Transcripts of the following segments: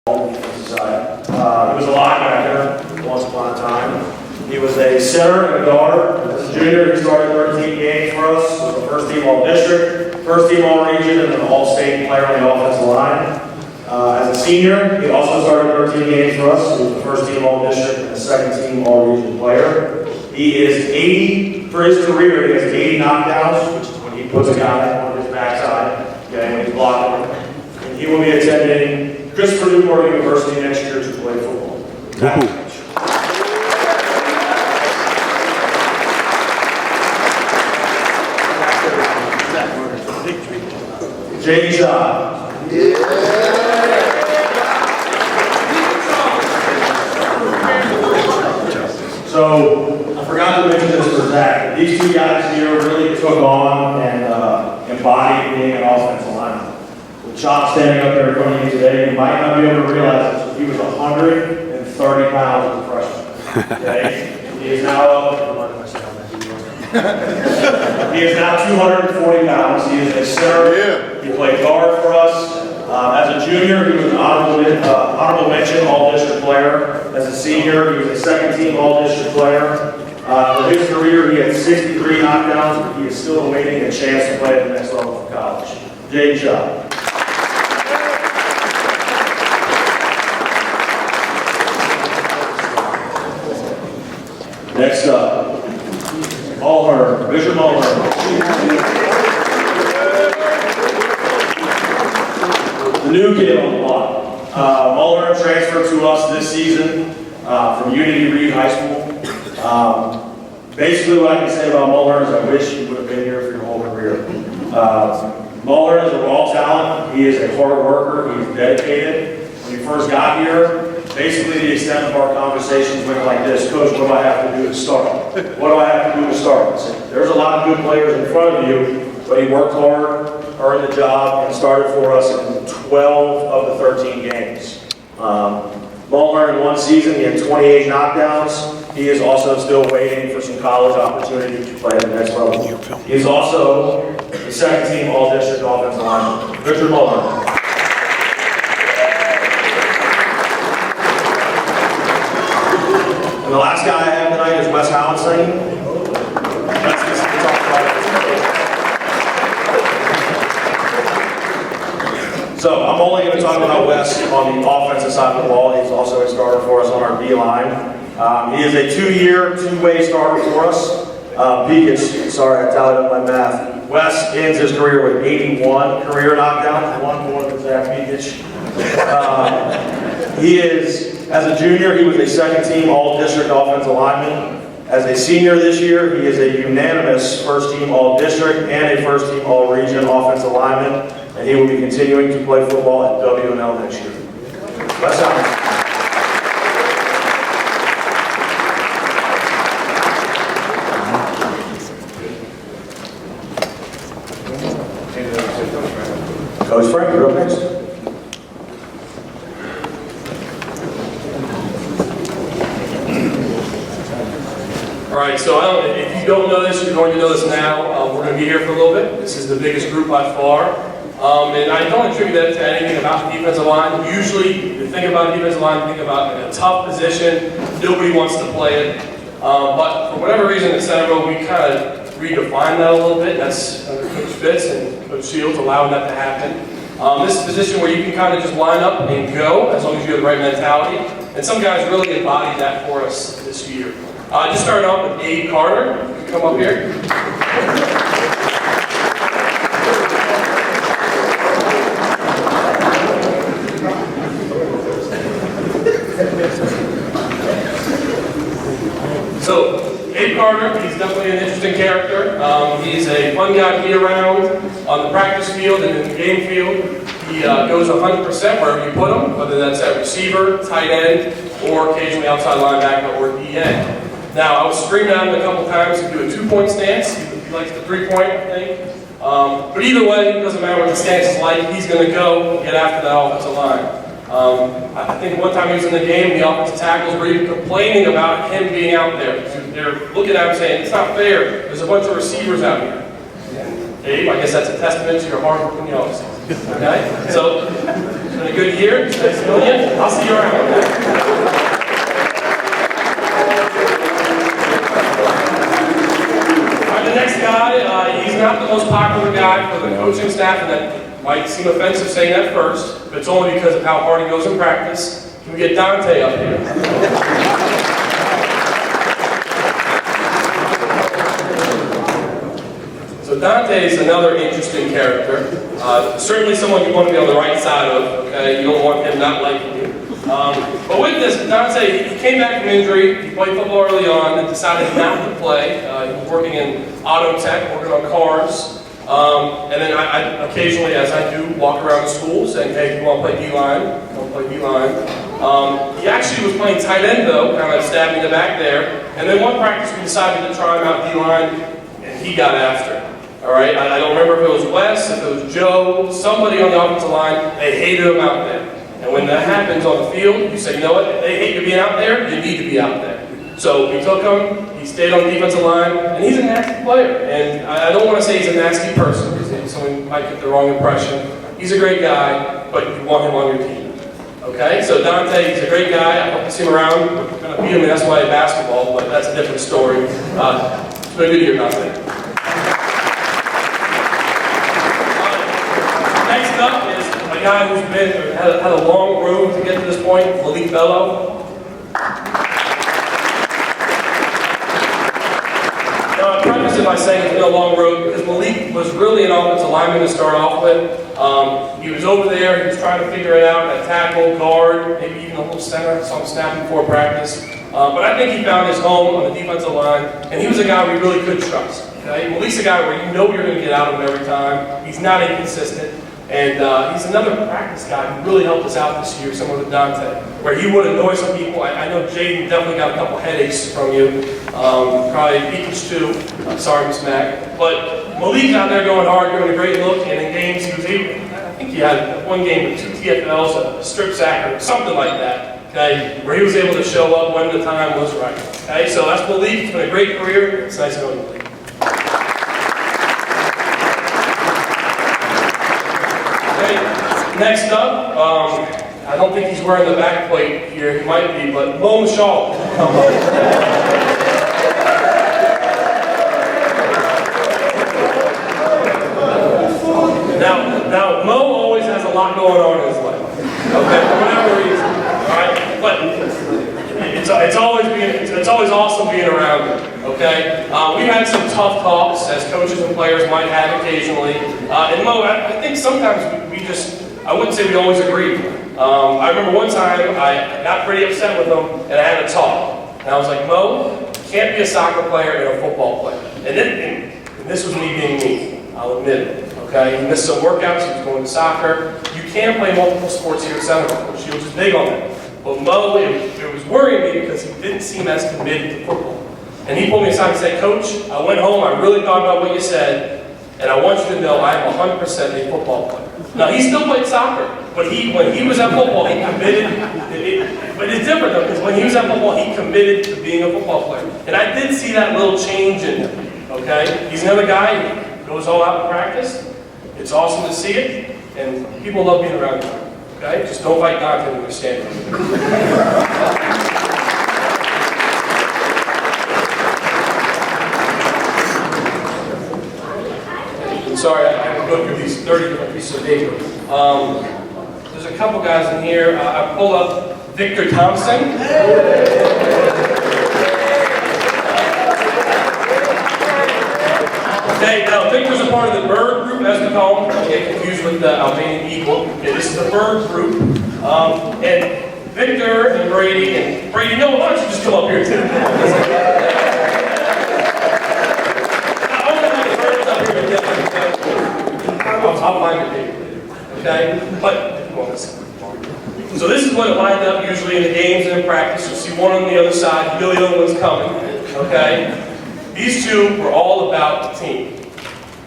He was a linebacker once upon a time. He was a center and a guard. As a junior, he started 13 games for us. Was the first team all-district, first team all-region, and an all-state player on the offensive line. As a senior, he also started 13 games for us. He was the first team all-district and the second team all-region player. He is 80, for his career, he has 80 knockdowns, which is when he puts a guy on his backside, okay, when he's blocking. And he will be attending Christopher Newport University next year to play football. J.D. Shaw. So, I forgot to mention this for Zach. These two guys here really took on and embodied being an offensive lineman. With Chop standing up there in front of you today, you might not be able to realize this, but he was 130 pounds as a freshman. Okay? He is now he is now 240 pounds. He is a center. He played guard for us. As a junior, he was an honorable mention all-district player. As a senior, he was a second-team all-district player. For his career, he had 63 knockdowns, but he is still awaiting a chance to play at the next level for college. J.D. Shaw. Next up, Mulhern, Bishop Mulhern. The new kid on the block. Mulhern transferred to us this season from Unity Reed High School. Basically what I can say about Mulhern is I wish he would have been here for your whole career. Mulhern is a raw talent. He is a hard worker. He is dedicated. When he first got here, basically the extent of our conversations went like this: Coach, what do I have to do to start? What do I have to do to start? There's a lot of good players in front of you, but he worked hard, earned the job, and started for us in 12 of the 13 games. Mulhern in one season, he had 28 knockdowns. He is also still waiting for some college opportunity to play at the next level. He is also the second team all-district offensive lineman. Richard Mulhern. And the last guy I have tonight is Wes Howenstein. So I'm only going to talk about Wes on the offensive side of the ball. He's also a starter for us on our D line. He is a two-year, two-way starter for us. Pekic, sorry, I tallied up my math. Wes ends his career with 81 career knockdowns, one more than Zach Pekic. He is, as a junior, he was a second-team all-district offensive lineman. As a senior this year, he is a unanimous first-team all-district and a first-team all-region offensive lineman, and he will be continuing to play football at WNL next year. Wes Howenstein. Coach Frank, you're up next. All right, so if you don't know this, you're going to know this now. We're going to be here for a little bit. This is the biggest group by far. And I don't attribute that to anything about the defensive line. Usually, you think about the defensive line, you think about a tough position. Nobody wants to play it. But for whatever reason at Centerville, we kind of redefined that a little bit. That's under Coach Fitz and Coach Shields allowing that to happen. This is a position where you can kind of just line up and go as long as you have the right mentality. And some guys really embodied that for us this year. Just starting off with Abe Carter. You can come up here. So, Abe Carter, he's definitely an interesting character. He's a fun guy to be around on the practice field and in the game field. He goes 100% wherever you put him, whether that's at receiver, tight end, or occasionally outside linebacker or DN. Now, I was screaming at him a couple times to do a two-point stance. He likes the three-point, I think. But either way, it doesn't matter what the stance is like. He's going to go and get after that offensive line. I think one time he was in the game, the offensive tackles were even complaining about him being out there. They're looking at him saying, it's not fair. There's a bunch of receivers out here. And Abe, I guess that's a testament to your hard work in the offseason. Okay? So It's been a good year. Nice to know you. I'll see you around. The next guy, he's not the most popular guy for the coaching staff, and that might seem offensive saying that first, but it's only because of how hard he goes in practice. Can we get Dante up here? So Dante is another interesting character. Certainly someone you want to be on the right side of, okay? You don't want him not liking you. But with this, Dante, he came back from injury, he played football early on, and decided not to play. He was working in auto tech, working on cars. And then I occasionally, as I do, walk around the school saying, hey, you want to play D-line? Come play D-line. He actually was playing tight end though, kind of stabbing the back there. And then one practice we decided to try him out D-line, and he got after it. All right, I don't remember if it was Wes, if it was Joe, somebody on the offensive line, they hated him out there. And when that happens on the field, you say, you know what, if they hate you being out there, you need to be out there. So we took him, he stayed on the defensive line, and he's a nasty player. And I don't want to say he's a nasty person, because someone might get the wrong impression. He's a great guy, but you want him on your team. Okay, so Dante, he's a great guy. I hope to see him around. We're going to beat him in SYA basketball, but that's a different story. It's been a good year, Dante. Next up is a guy who's had a long road to get to this point, Malik Bello. Now, I preface it by saying it's been a long road because Malik was really an offensive lineman to start off with. He was over there, he was trying to figure it out at tackle, guard, maybe even a little center, some snapping before practice. But I think he found his home on the defensive line, and he was a guy we really could trust. Okay? Malik's a guy where you know you're going to get out of him every time. He's not inconsistent. And he's another practice guy who really helped us out this year, similar to Dante, where he would annoy some people. I know Jaden definitely got a couple headaches from you, probably Beach too. Sorry, Miss Mac. But Malik's out there going hard, doing a great look, and in games he was able, I think he had one game with 2 TFLs, a strip sack, or something like that, okay, where he was able to show up when the time was right. Okay, so that's Malik. It's been a great career. It's nice knowing you, Malik. Next up, I don't think he's wearing the back plate here. He might be, but Mo Mashal. Now, Mo always has a lot going on in his life. Okay, for whatever reason. All right, but it's always awesome being around him. Okay, we've had some tough talks as coaches and players might have occasionally. And Mo, I think sometimes we just. I wouldn't say we always agreed. I remember one time I got pretty upset with him and I had a talk. And I was like, Mo, you can't be a soccer player and a football player. And this was me being me, I'll admit it. Okay? He missed some workouts, he was going to soccer. You can play multiple sports here at Centerville. Coach Shields is big on that. But Mo, it was worrying me because he didn't seem as committed to football. And he pulled me aside and said, Coach, I went home, I really thought about what you said, and I want you to know I am 100% a football player. Now, he still played soccer, but when he was at football, he committed. But it's different, though, because when he was at football, he committed to being a football player. And I did see that little change in him, okay? He's another guy who goes all out in practice. It's awesome to see it, and people love being around him, okay? Just don't fight Dante when you're standing. Sorry, I have to go through these 30 different pieces of paper. There's a couple guys in here. I pulled up Victor Thompson. Okay, now Victor's a part of the bird group, as we call them. Don't get confused with the Albanian eagle. Okay, this is the bird group. And Victor and Brady, no, why don't you just come up here too? I'll find it later, okay? But, so this is what it lined up usually in the games and in practice. You'll see one on the other side, Billy Owen's coming, okay? These two were all about the team.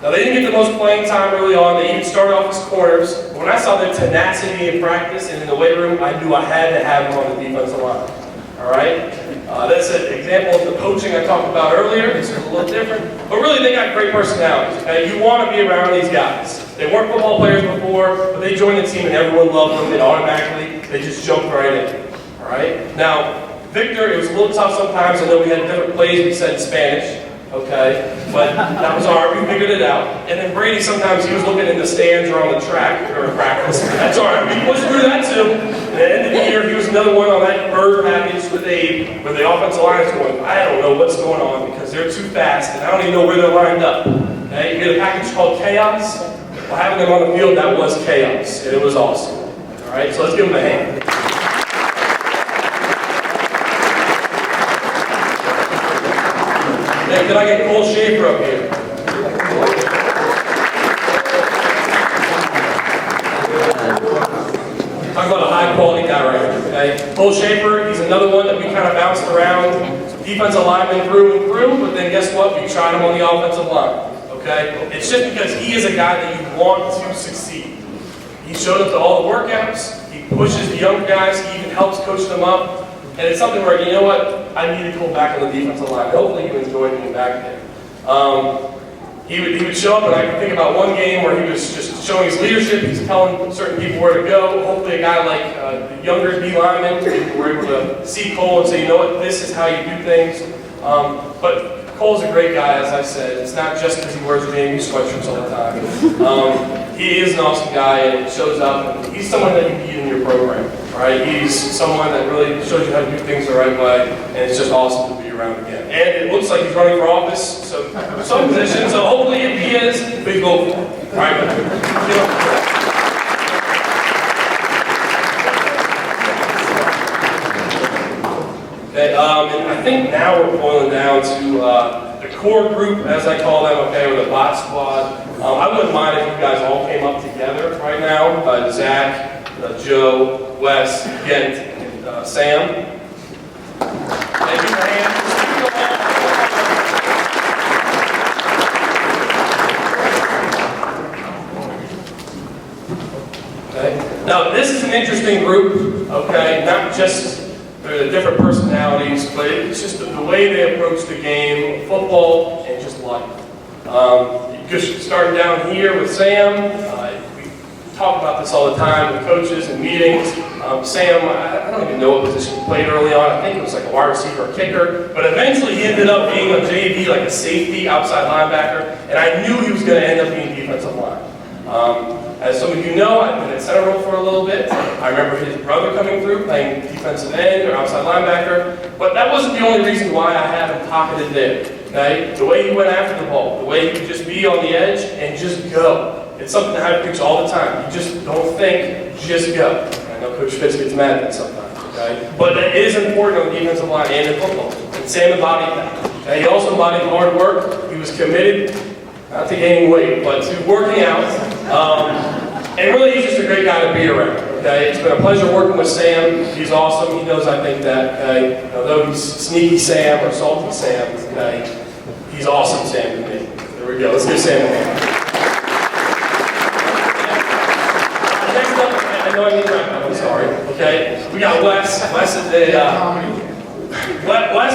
Now, they didn't get the most playing time early on. They even started off as corners. But when I saw their tenacity in practice and in the weight room, I knew I had to have them on the defensive line, all right? That's an example of the coaching I talked about earlier. This is a little different, but really they got great personalities. Okay? You want to be around these guys. They weren't football players before, but they joined the team and everyone loved them, and automatically they just jumped right in. All right? Now, Victor, it was a little tough sometimes. I know we had different plays we said in Spanish. Okay, but that was all right, we figured it out. And then Brady, sometimes he was looking in the stands or on the track or practice. That's all right, we pushed through that too. And at the end of the year, he was another one on that bird package with where the offensive line is going, I don't know what's going on because they're too fast and I don't even know where they're lined up. Okay, you get a package called Chaos. Well, having them on the field, that was chaos, and it was awesome. All right, so let's give him a hand. Hey, can I get Cole Schaefer up here? Talk about a high-quality guy right here, okay? Cole Schaefer, he's another one that we kind of bounced around. Defensive lineman through and through, but then guess what? We tried him on the offensive line, okay? It's just because he is a guy that you want to succeed. He showed up to all the workouts. He pushes the young guys. He even helps coach them up. And it's something where, you know what, I need to pull back on the defensive line. Hopefully you enjoyed being back there. He would show up, and I can think about one game where he was just showing his leadership. He's telling certain people where to go. Hopefully a guy like the younger D linemen were able to see Cole and say, you know what, this is how you do things. But Cole's a great guy, as I said. It's not just because he wears JMU sweatshirts all the time. He is an awesome guy, and it shows up. And he's someone that you need in your program. Right? He's someone that really shows you how to do things the right way, and it's just awesome to be around again. And it looks like he's running for office, so some position, so hopefully if he is, please go for it. All right? Okay, and I think now we're boiling down to the core group, as I call them, okay, or the bot squad. I wouldn't mind if you guys all came up together right now. Zach, Joe, Wes, Gent, and Sam. Thank you for hands. Okay. Now, this is an interesting group, okay? Not just the different personalities, but it's just the way they approach the game, football, and just life. You just start down here with Sam. Talk about this all the time with coaches and meetings. Sam, I don't even know what position he played early on. I think it was like a wide receiver or kicker. But eventually he ended up being a JV, like a safety, outside linebacker. And I knew he was going to end up being defensive line. As some of you know, I've been at center role for a little bit. I remember his brother coming through, playing defensive end or outside linebacker. But that wasn't the only reason why I had him pocketed there. Okay? The way he went after the ball, the way he could just be on the edge and just go. It's something that I preach all the time. You just don't think, just go. I know Coach Fitz gets mad at that sometimes, okay? But it is important on the defensive line and in football. And Sam embodied that. Okay? He also embodied hard work. He was committed, not to gaining weight, but to working out. And really, he's just a great guy to be around, okay? It's been a pleasure working with Sam. He's awesome. He knows I think that, okay? Although he's sneaky Sam or salty Sam, okay? He's awesome Sam to me. There we go. Let's give Sam a hand. I know I need to wrap up, I'm sorry, okay? We got Wes. Wes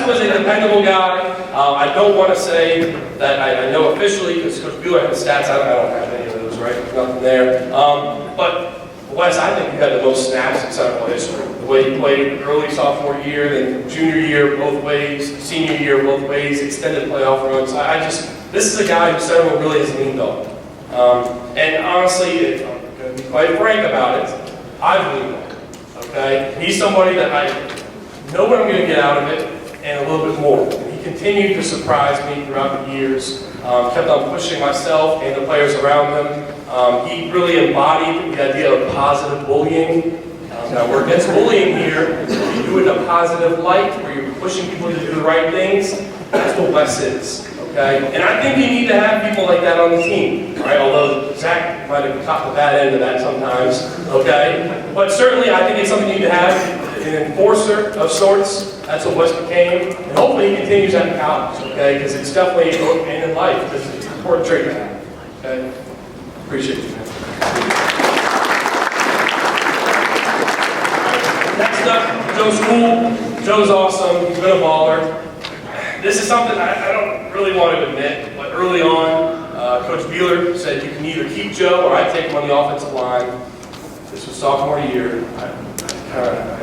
was a dependable guy. I don't want to say that I know officially, because Coach Bueller has stats, I don't have any of those, right? Nothing there. But Wes, I think you had the most snaps in Central history. The way he played early sophomore year, then junior year both ways, senior year both ways, extended playoff runs. This is a guy who Central really has leaned on. And honestly, if I'm going to be quite frank about it, I've leaned on, okay? He's somebody that I know what I'm going to get out of it, and a little bit more. He continued to surprise me throughout the years, kept on pushing myself and the players around him. He really embodied the idea of positive bullying. Now we're against bullying here. You do it in a positive light, where you're pushing people to do the right things. That's what Wes is. Okay? And I think you need to have people like that on the team, right? Although Zach might have caught the bad end of that sometimes, okay? But certainly I think it's something you need to have, an enforcer of sorts. That's what Wes became. And hopefully he continues that in college, okay? Because it's definitely, and in life, because it's an important trait to have, okay? Appreciate you, man. Next up, Joe's cool. Joe's awesome. He's been a baller. This is something I don't really want to admit, but early on, Coach Beeler said you can either keep Joe or I take him on the offensive line. This was sophomore year.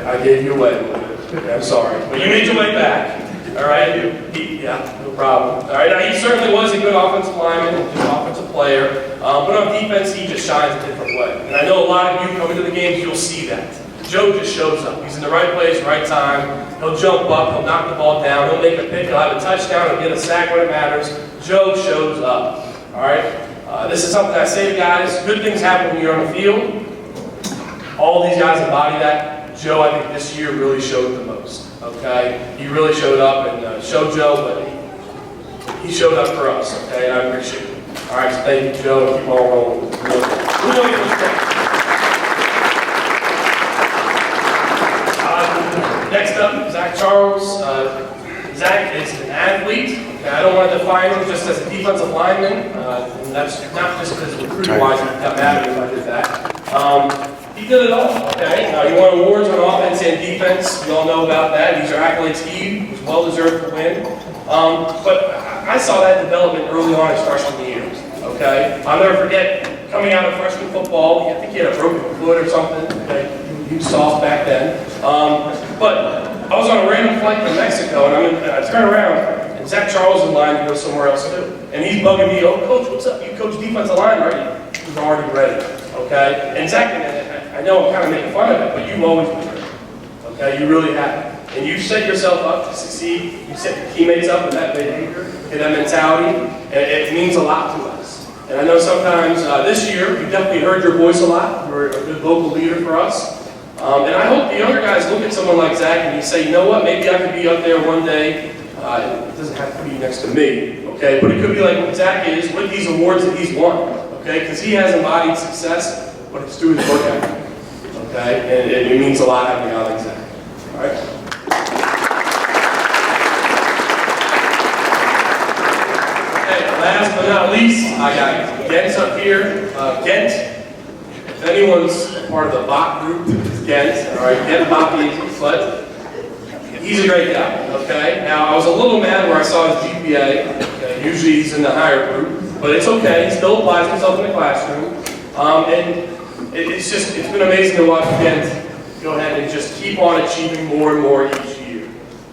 I gave you away a little bit. Okay, I'm sorry. But you made your way back. All right? Yeah, no problem. All right, now he certainly was a good offensive lineman, a good offensive player. But on defense, he just shines a different way. And I know a lot of you come into the games, you'll see that. Joe just shows up. He's in the right place, right time. He'll jump up, he'll knock the ball down, he'll make a pick, he'll have a touchdown, he'll get a sack when it matters. Joe shows up. All right? This is something I say to guys, good things happen when you're on the field. All these guys embody that. Joe, I think this year really showed the most. Okay? He really showed up and showed Joe, but he showed up for us. Okay? And I appreciate it. All right, so thank you, Joe, and keep on rolling. Next up, Zach Charles. Zach is an athlete. Okay, I don't want to define him just as a defensive lineman. And that's not just because recruiting-wise, it got mad if I did that. He did it all, okay? He won awards on offense and defense. We all know about that. These are accolades he was well-deserved to win. But I saw that development early on his freshman year, okay? I'll never forget coming out of freshman football. I think he had a broken foot or something. Okay? He was soft back then. But I was on a random flight to Mexico, and I turn around, and Zach Charles is in line to go somewhere else too. And he's bugging me, oh, Coach, what's up? You coach defensive line, right? He's already ready, okay? And Zach, I know I'm kind of making fun of it, but you've always been ready, okay? You really have. And you set yourself up to succeed. You set your teammates up with that behavior, and that mentality, and it means a lot to us. And I know sometimes this year, we definitely heard your voice a lot. You were a good local leader for us. And I hope the younger guys look at someone like Zach and you say, you know what, maybe I could be up there one day. It doesn't have to be next to me, okay? But it could be like what Zach is with these awards that he's won, okay? Because he has embodied success, but it's through his work ethic, okay? And it means a lot having a guy like Zach, all right? Okay, last but not least, I got Gent up here. Gent. If anyone's part of the Bach group, it's Gent, all right, Gent Bach, but he's a great guy, okay? Now, I was a little mad where I saw his GPA. Okay? Usually he's in the higher group, but it's okay. He still applies himself in the classroom. And it's been amazing to watch Gent go ahead and just keep on achieving more and more each year.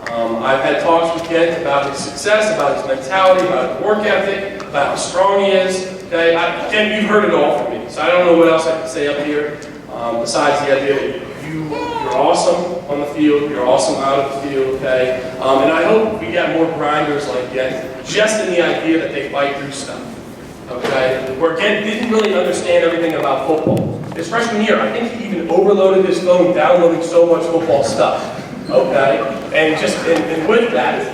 I've had talks with Gent about his success, about his mentality, about his work ethic, about how strong he is. Okay, Gent, you've heard it all from me, so I don't know what else I can say up here besides the idea that you're awesome on the field, you're awesome out of the field, okay? And I hope we get more grinders like Gent, just in the idea that they fight through stuff, okay? Where Gent didn't really understand everything about football. His freshman year, I think he even overloaded his phone downloading so much football stuff, okay? And with that,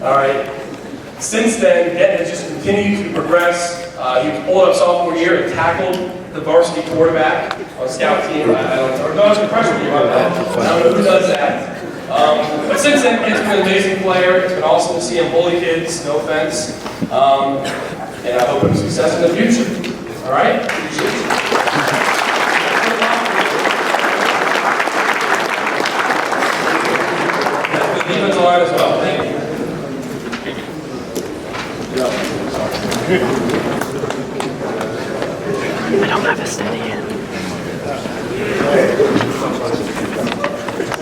all right, since then, Gent has just continued to progress. He was pulled up sophomore year and tackled the varsity quarterback on scout team. I don't know, no, it's the freshman year on that. I don't know who does that. But since then, Gent's been an amazing player. It's been awesome to see him bully kids, no offense. And I hope him success in the future. All right? Defensive line as well. Thank you. I don't have a steady hand.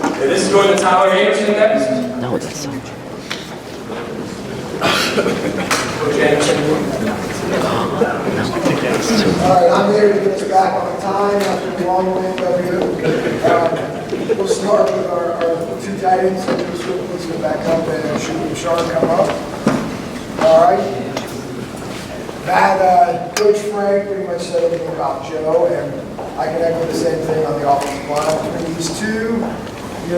Okay, this is going to Tyler Anderson next. No, that's so. Coach Anderson. All right, I'm here to get us back on time after a long wait over here. We'll start with our two tight ends. Let's go back up and shoot Sharp come up. All right. That Coach Frank pretty much said everything about Joe, and I can echo the same thing on the offensive line. Between these two,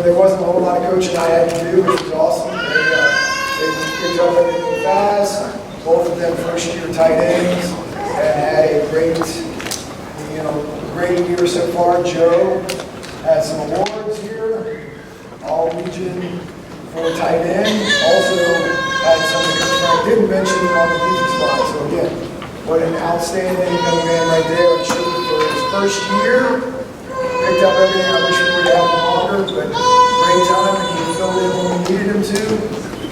there wasn't a whole lot of coaching I had to do, which was awesome. They picked up everything fast. Both of them first-year tight ends, and had a great year so far. Joe has some awards here, all region for tight end. Also had something Coach Frank didn't mention on the defensive line. So again, what an outstanding young man right there. For his first year, picked up everything. I wish we would have had him longer. but great time, and he filled in when we needed him to.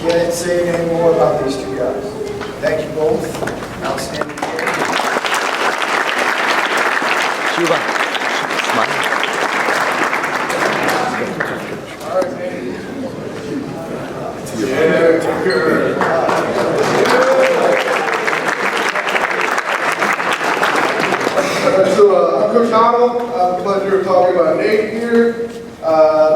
Can't say any more about these two guys. Thank you both. Outstanding. Cuba. Smile. All right, man. So, I'm Coach Donald. I have the pleasure of talking about Nate here.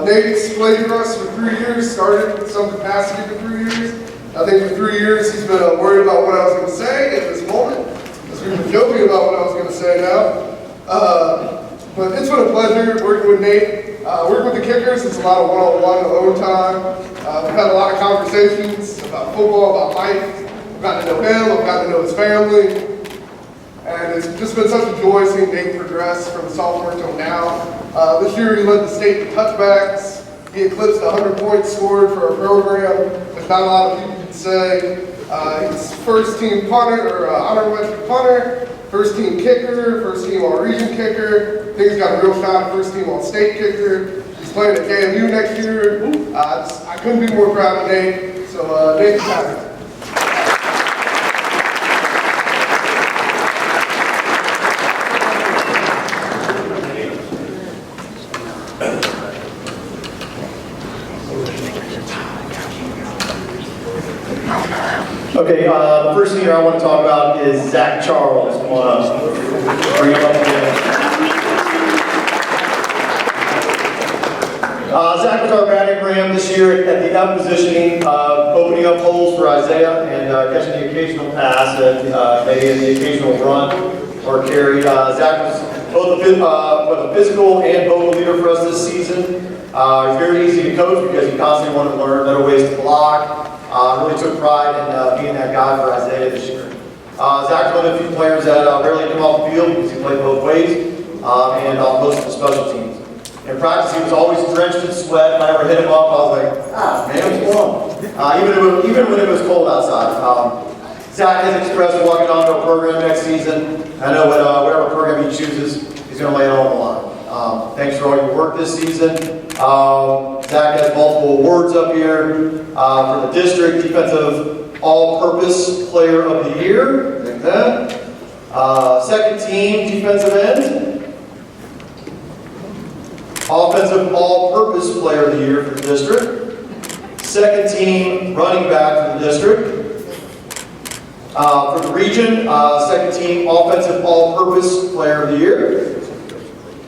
Nate's played for us for 3 years, started in some capacity for 3 years. I think for 3 years he's been worried about what I was going to say at this moment, because we've been joking about what I was going to say now. But it's been a pleasure working with Nate. Working with the kickers, it's a lot of one-on-one overtime. We've had a lot of conversations about football, about life. I've gotten to know him, I've gotten to know his family. And it's just been such a joy seeing Nate progress from sophomore till now. This year he led the state in touchbacks. He eclipsed 100 points scored for our program, which not a lot of people can say. He's first team punter, or honorable mention punter, first team kicker, first team all-region kicker. I think he's got a real shot at first team all-state kicker. He's playing at KMU next year. I couldn't be more proud of Nate. So Nate's happy. Okay, the first senior I want to talk about is Zach Charles. Come on up. Bring him up again. Zach was our batting ram this year at the F positioning, opening up holes for Isaiah and catching the occasional pass and maybe the occasional run or carry. Zach was both a physical and vocal leader for us this season. He's very easy to coach because he constantly wanted to learn better ways to block. Really took pride in being that guy for Isaiah this year. Zach's one of the few players that rarely come off the field because he played both ways and on most of the special teams. In practice, he was always drenched in sweat. If I ever hit him up, I was like, man, what's wrong? Even when it was cold outside. Zach has expressed walking on to a program next season. I know whatever program he chooses, he's going to lay it all on the line. Thanks for all your work this season. Zach has multiple awards up here for the district, Defensive All-Purpose Player of the Year, like that. Second team, defensive end. Offensive All-Purpose Player of the Year for the district. Second team, running back for the district. For the region, second team, Offensive All-Purpose Player of the Year.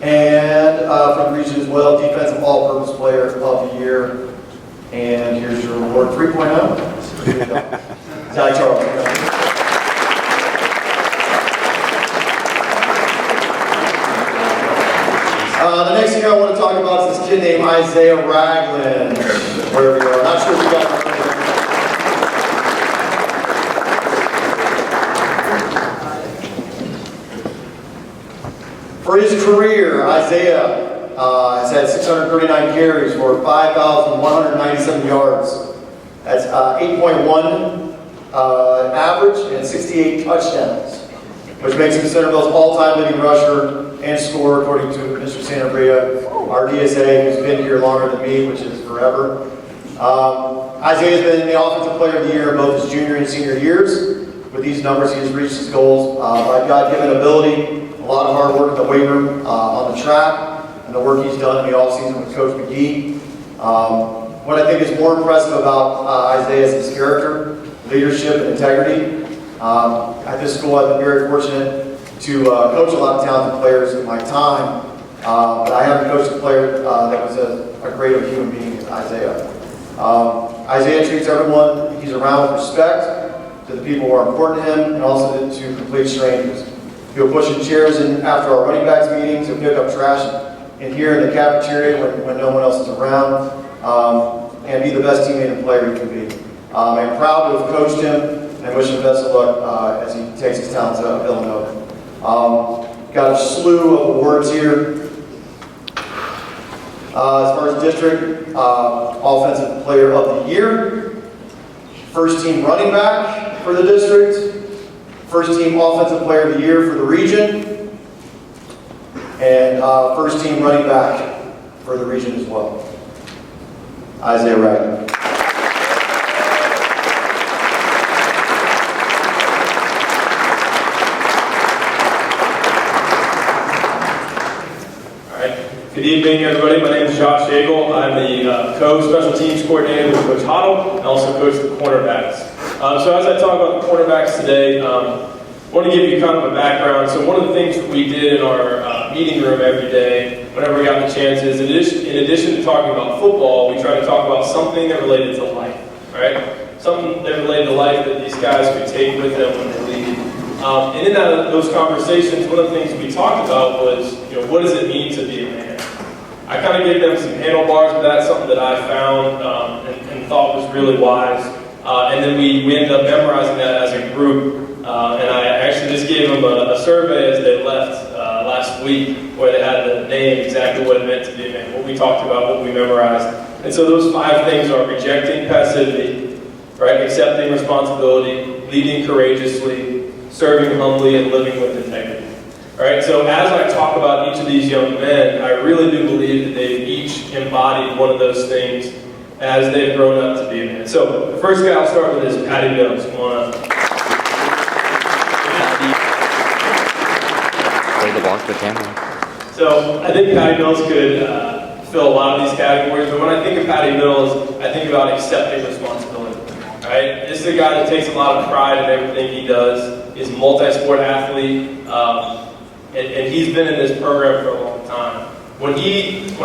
And for the region as well, Defensive All-Purpose Player of the Year. And here's your award 3.0. Zach Charles. The next thing I want to talk about is this kid named Isaiah Ragland. Where we are. Not sure if you got For his career, Isaiah has had 639 carries for 5,197 yards. That's 8.1 average and 68 touchdowns, which makes him Centerville's all-time leading rusher and scorer, according to Mr. Santabria, our DSA, who's been here longer than me, which is forever. Isaiah's been the Offensive Player of the Year in both his junior and senior years. With these numbers, he has reached his goals by God-given ability, a lot of hard work in the weight room, on the track, and the work he's done in the offseason with Coach McGee. What I think is more impressive about Isaiah is his character, leadership, and integrity. At this school, I've been very fortunate to coach a lot of talented players in my time, but I haven't coached a player that was a great of human being as Isaiah. Isaiah treats everyone he's around with respect, to the people who are important to him, and also to complete strangers. He'll push in chairs after our running backs meetings, he'll pick up trash in here in the cafeteria when no one else is around, and be the best teammate and player he can be. I'm proud to have coached him and wish him best of luck as he takes his talents out of Villanova. Got a slew of awards here. As far as district, Offensive Player of the Year, first team running back for the district, first team Offensive Player of the Year for the region, and first team running back for the region as well. Isaiah Wright. Good evening, everybody. My name is Josh Daigle. I'm the co-special teams coordinator with Coach Hoddle and also coach the cornerbacks. So as I talk about the cornerbacks today, I want to give you kind of a background. So one of the things that we did in our meeting room every day, whenever we got the chance, is in addition to talking about football, we try to talk about something that related to life, right? Something that related to life that these guys could take with them when they leave. And in those conversations, one of the things we talked about was, what does it mean to be a man? I kind of gave them some handlebars with that, something that I found and thought was really wise. And then we ended up memorizing that as a group. And I actually just gave them a survey as they left last week, where they had to name exactly what it meant to be a man, what we talked about, what we memorized. And so those 5 things are rejecting passivity, right? Accepting responsibility, leading courageously, serving humbly, and living with integrity. All right, so as I talk about each of these young men, I really do believe that they've each embodied one of those things as they've grown up to be a man. So the first guy I'll start with is Patty Mills. Come on up. Play the ball to the camera. So I think Patty Mills could fill a lot of these categories, but when I think of Patty Mills, I think about accepting responsibility. All right, this is a guy that takes a lot of pride in everything he does. He's a multi-sport athlete. And he's been in this program for a long time. When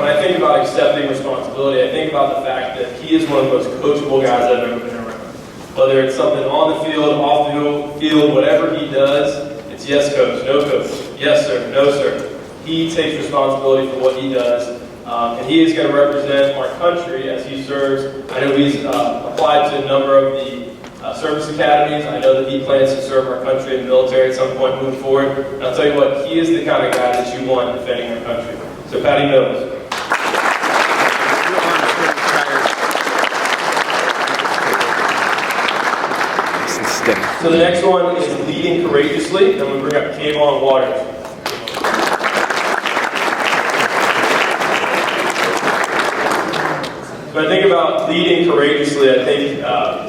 I think about accepting responsibility, I think about the fact that he is one of the most coachable guys I've ever been around. Whether it's something on the field, off the field, whatever he does, it's yes coach, no coach, yes sir, no sir. He takes responsibility for what he does, and he is going to represent our country as he serves. I know he's applied to a number of the service academies. I know that he plans to serve our country in the military at some point moving forward. And I'll tell you what, he is the kind of guy that you want defending our country. So Patty Mills. So the next one is leading courageously. I'm going to bring up Kayvon Waters. When I think about leading courageously, I think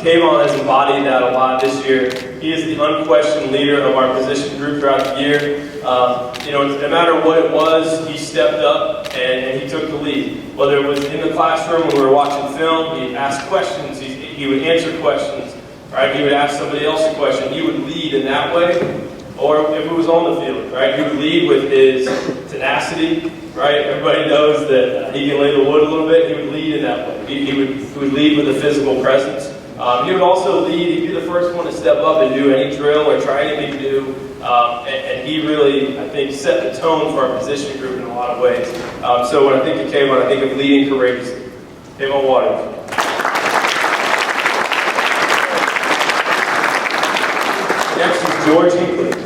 Kayvon has embodied that a lot this year. He is the unquestioned leader of our position group throughout the year. No matter what it was, he stepped up and he took the lead. Whether it was in the classroom when we were watching film, he'd ask questions, he would answer questions, right? He would ask somebody else a question. He would lead in that way. Or if it was on the field, right? He would lead with his tenacity, right? Everybody knows that he can lay the wood a little bit. He would lead in that way. He would lead with a physical presence. He would also lead. He'd be the first one to step up and do any drill or try anything new. And he really, I think, set the tone for our position group in a lot of ways. So when I think of Kayvon, I think of leading courageously. Kayvon Waters. Next is George Hinckley.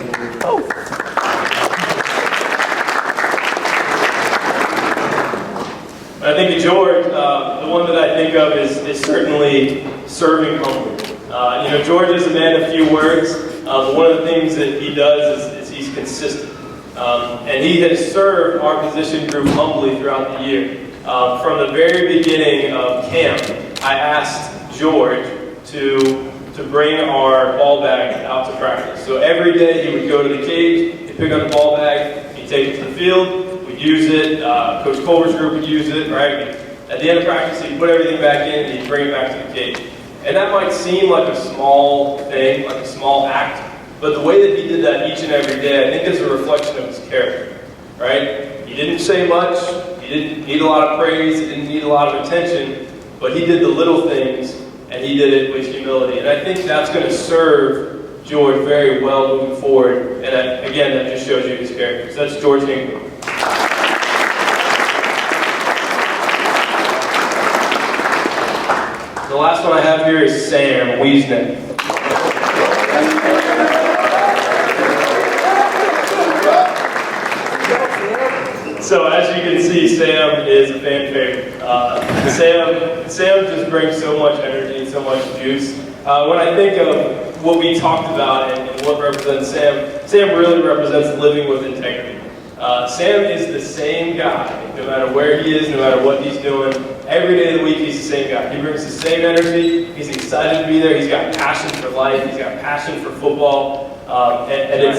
When I think of George, the one that I think of is certainly serving humbly. George is a man of few words, but one of the things that he does is he's consistent. And he has served our position group humbly throughout the year. From the very beginning of camp, I asked George to bring our ball bag out to practice. So every day he would go to the cage, he'd pick up the ball bag, he'd take it to the field, we'd use it, Coach Culver's group would use it, right? At the end of practice, he'd put everything back in and he'd bring it back to the cage. And that might seem like a small thing, like a small act, but the way that he did that each and every day, I think is a reflection of his character, right? He didn't say much, he didn't need a lot of praise, he didn't need a lot of attention, but he did the little things, and he did it with humility. And I think that's going to serve George very well moving forward. And again, that just shows you his character. So that's George Hinckley. The last one I have here is Sam Wiesnick. So as you can see, Sam is a fan favorite. Sam just brings so much energy and so much juice. When I think of what we talked about and what represents Sam really represents living with integrity. Sam is the same guy, no matter where he is, no matter what he's doing, every day of the week he's the same guy. He brings the same energy. He's excited to be there. He's got passion for life. He's got passion for football. And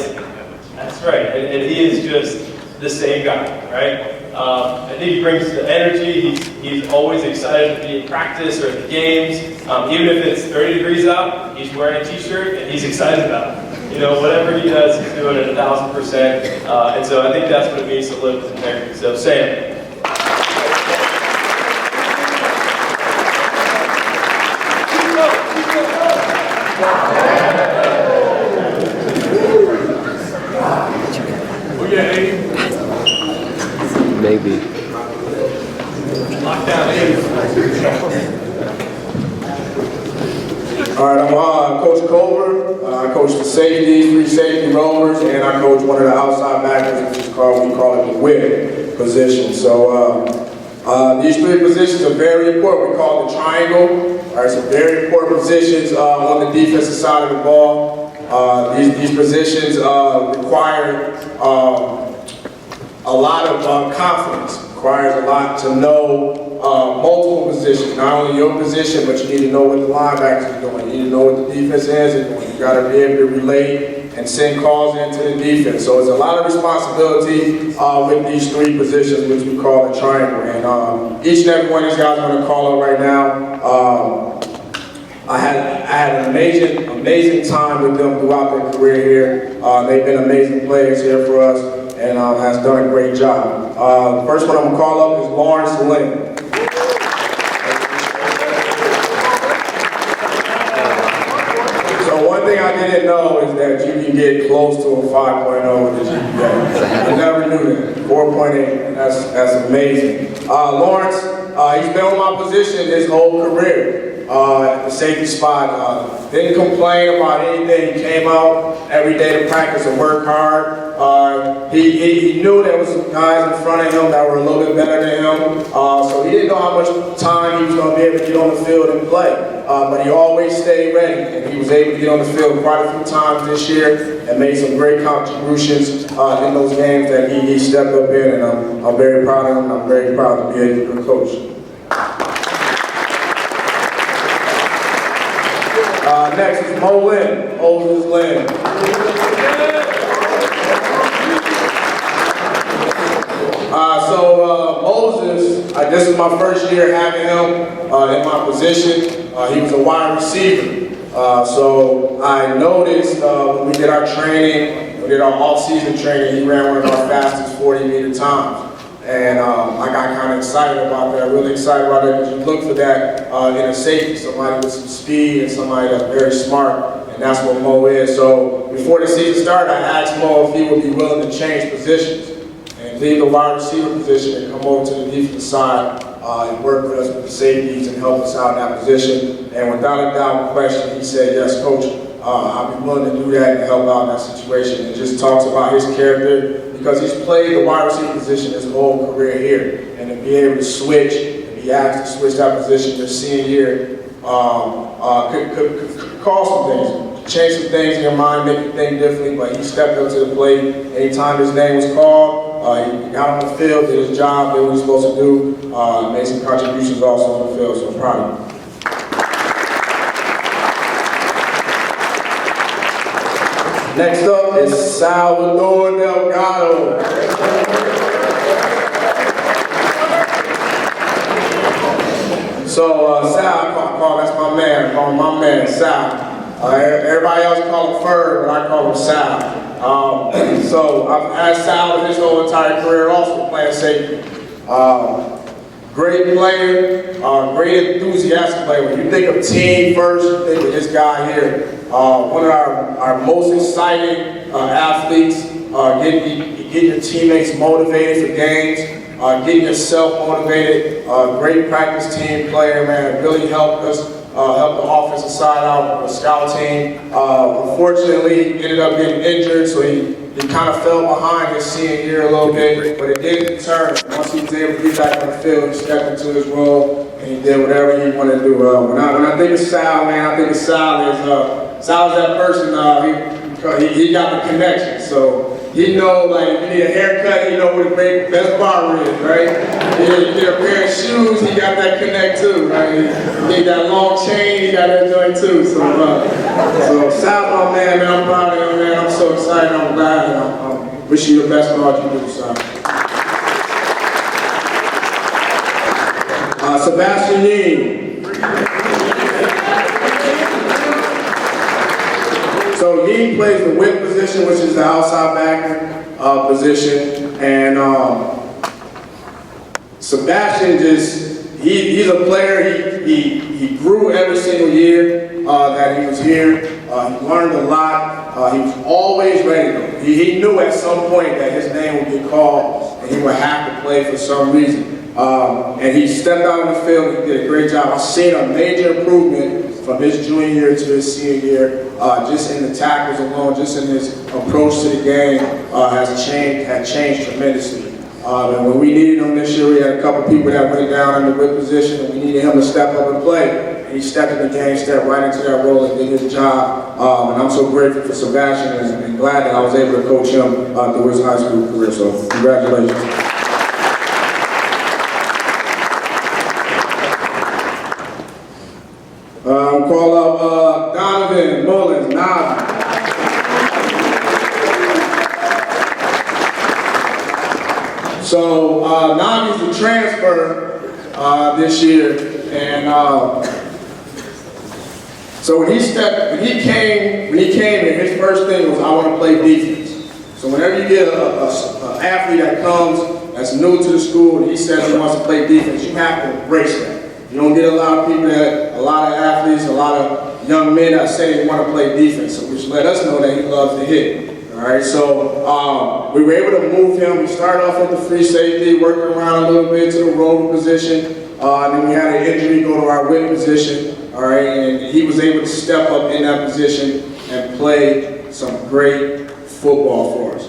that's right. And he is just the same guy, right? I think he brings the energy. He's always excited to be in practice or at the games. Even if it's 30 degrees out, he's wearing a t-shirt and he's excited about it. You know, whatever he does, he's doing it 1,000%. And so I think that's what it means to live with integrity. So Sam. Maybe. Lockdown, All right, I'm Coach Culver. I coach the safeties, free safety rollers, and I coach one of the outside backers, which is we call it the whip position. So these three positions are very important. We call it the triangle. All right, so very important positions on the defensive side of the ball. These positions require a lot of confidence. Requires a lot to know multiple positions, not only your position, but you need to know what the linebackers are doing. You need to know what the defense ends are doing. You got to be able to relate and send calls into the defense. So it's a lot of responsibility with these three positions, which we call the triangle. And each and every one of these guys I'm going to call up right now. I had an amazing time with them throughout their career here. They've been amazing players here for us, and has done a great job. The first one I'm going to call up is Lawrence Lynn. So one thing I didn't know is that you can get close to a 5.0 with the GPA. I never knew that. 4.8, that's amazing. Lawrence, he's been on my position his whole career. At the safety spot, didn't complain about anything. He came out every day to practice and work hard. He knew there was some guys in front of him that were a little bit better than him, so he didn't know how much time he was going to be able to get on the field and play. But he always stayed ready, and he was able to get on the field quite a few times this year and made some great contributions in those games that he stepped up in, and I'm very proud of him, and I'm very proud to be able to coach. Next is Mo Lynn, Moses Lynn. Moses, this is my first year having him in my position. He was a wide receiver. So I noticed when we did our training, we did our off-season training, he ran one of our fastest 40-meter times. And I got kind of excited about that, really excited about that, because you look for that in a safety, somebody with some speed and somebody that's very smart, and that's what Mo is. So before the season started, I asked Mo if he would be willing to change positions and leave the wide receiver position and come over to the defensive side and work with us with the safeties and help us out in that position. And without a doubt, question, he said, yes, Coach, I'll be willing to do that and help out in that situation. And just talks about his character, because he's played the wide receiver position his whole career here. And to be able to switch, and be asked to switch that position your senior year, could cause some things, change some things in your mind, make you think differently, but he stepped up to the plate. Anytime his name was called, he got on the field, did his job, did what he was supposed to do, made some contributions also on the field, so I'm proud of him. Next up is Salvador Delgado. So Sal, that's my man. I call him my man, Sal. Everybody else call him Ferg, but I call him Sal. So I've had Sal in his whole entire career also playing safety. Great player, great enthusiastic player. When you think of team first, you think of this guy here. One of our most exciting athletes, getting your teammates motivated for games, getting yourself motivated. Great practice team player, man. Really helped us, helped the offensive side out, the scout team. Unfortunately, he ended up getting injured, so he kind of fell behind his senior year a little bit, but it didn't deter him. Once he was able to get back on the field, he stepped into his role, and he did whatever he wanted to do. When I think of Sal, man, I think of Sal is that person, he got the connection. So he know, like, if you need a haircut, he know where the best barber is, right? You need a pair of shoes, he got that connect too, right? You need that long chain, he got that joint too. So shout out, man, I'm proud of him, man. I'm so excited, I'm glad, and I wish you the best in all you do, son. Sebastian Yee. So Yee plays the wing position, which is the outside backer position, and Sebastian he's a player. He grew every single year that he was here. He learned a lot. He was always ready to go. He knew at some point that his name would get called and he would have to play for some reason. And he stepped out on the field and did a great job. I've seen a major improvement from his junior year to his senior year, just in the tackles alone, just in his approach to the game, had changed tremendously. And when we needed him this year, we had a couple people that went down in the whip position, and we needed him to step up and play. And he stepped in the game, stepped right into that role, and did his job. And I'm so grateful for Sebastian and glad that I was able to coach him through his high school career. So congratulations. Call up Donovan Mullins, Navi. So Navi's a transfer this year, and so when he came in, his first thing was, I want to play defense. So whenever you get an athlete that comes that's new to the school and he says he wants to play defense, you have to embrace that. You don't get a lot of people a lot of athletes, a lot of young men that say they want to play defense, which let us know that he loves to hit. All right, so we were able to move him. We started off with the free safety, working around a little bit to the rover position, and then we had an injury go to our wing position. All right, and he was able to step up in that position and play some great football for us.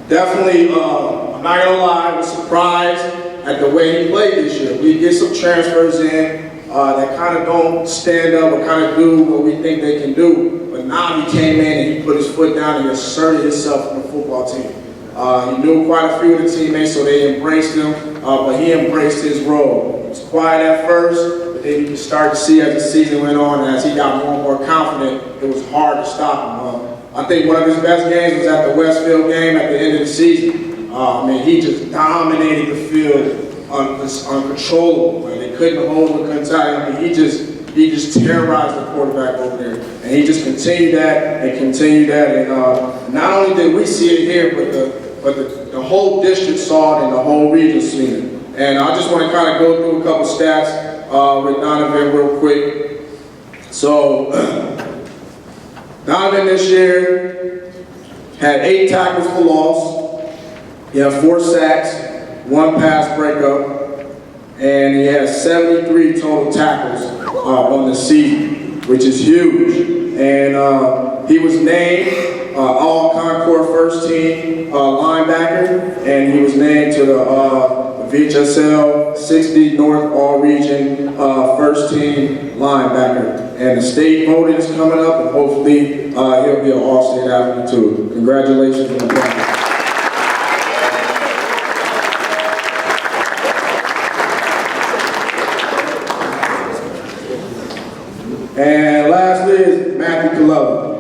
Definitely, I'm not gonna lie, I was surprised at the way he played this year. We get some transfers in that kind of don't stand up or kind of do what we think they can do. But now he came in and he put his foot down and asserted himself on the football team. He knew quite a few of the teammates, so they embraced him, but he embraced his role. He was quiet at first, but then you can start to see as the season went on and as he got more and more confident, it was hard to stop him. I think one of his best games was at the Westfield game at the end of the season. I mean, he just dominated the field uncontrollable. They couldn't hold him, couldn't tie him. I mean, he just terrorized the quarterback over there. And he just continued that and continued that. And not only did we see it here, but the whole district saw it and the whole region seen it. And I just want to kind of go through a couple stats with Donovan real quick. So Donovan this year had 8 tackles for loss. He had 4 sacks, 1 pass breakup, and he has 73 total tackles on the season, which is huge. And he was named All Concord First Team linebacker, and he was named to the VHSL 60 North All Region First Team linebacker. And the state voting is coming up, and hopefully he'll be an all-state athlete too. Congratulations on that. And lastly is Matthew Colella.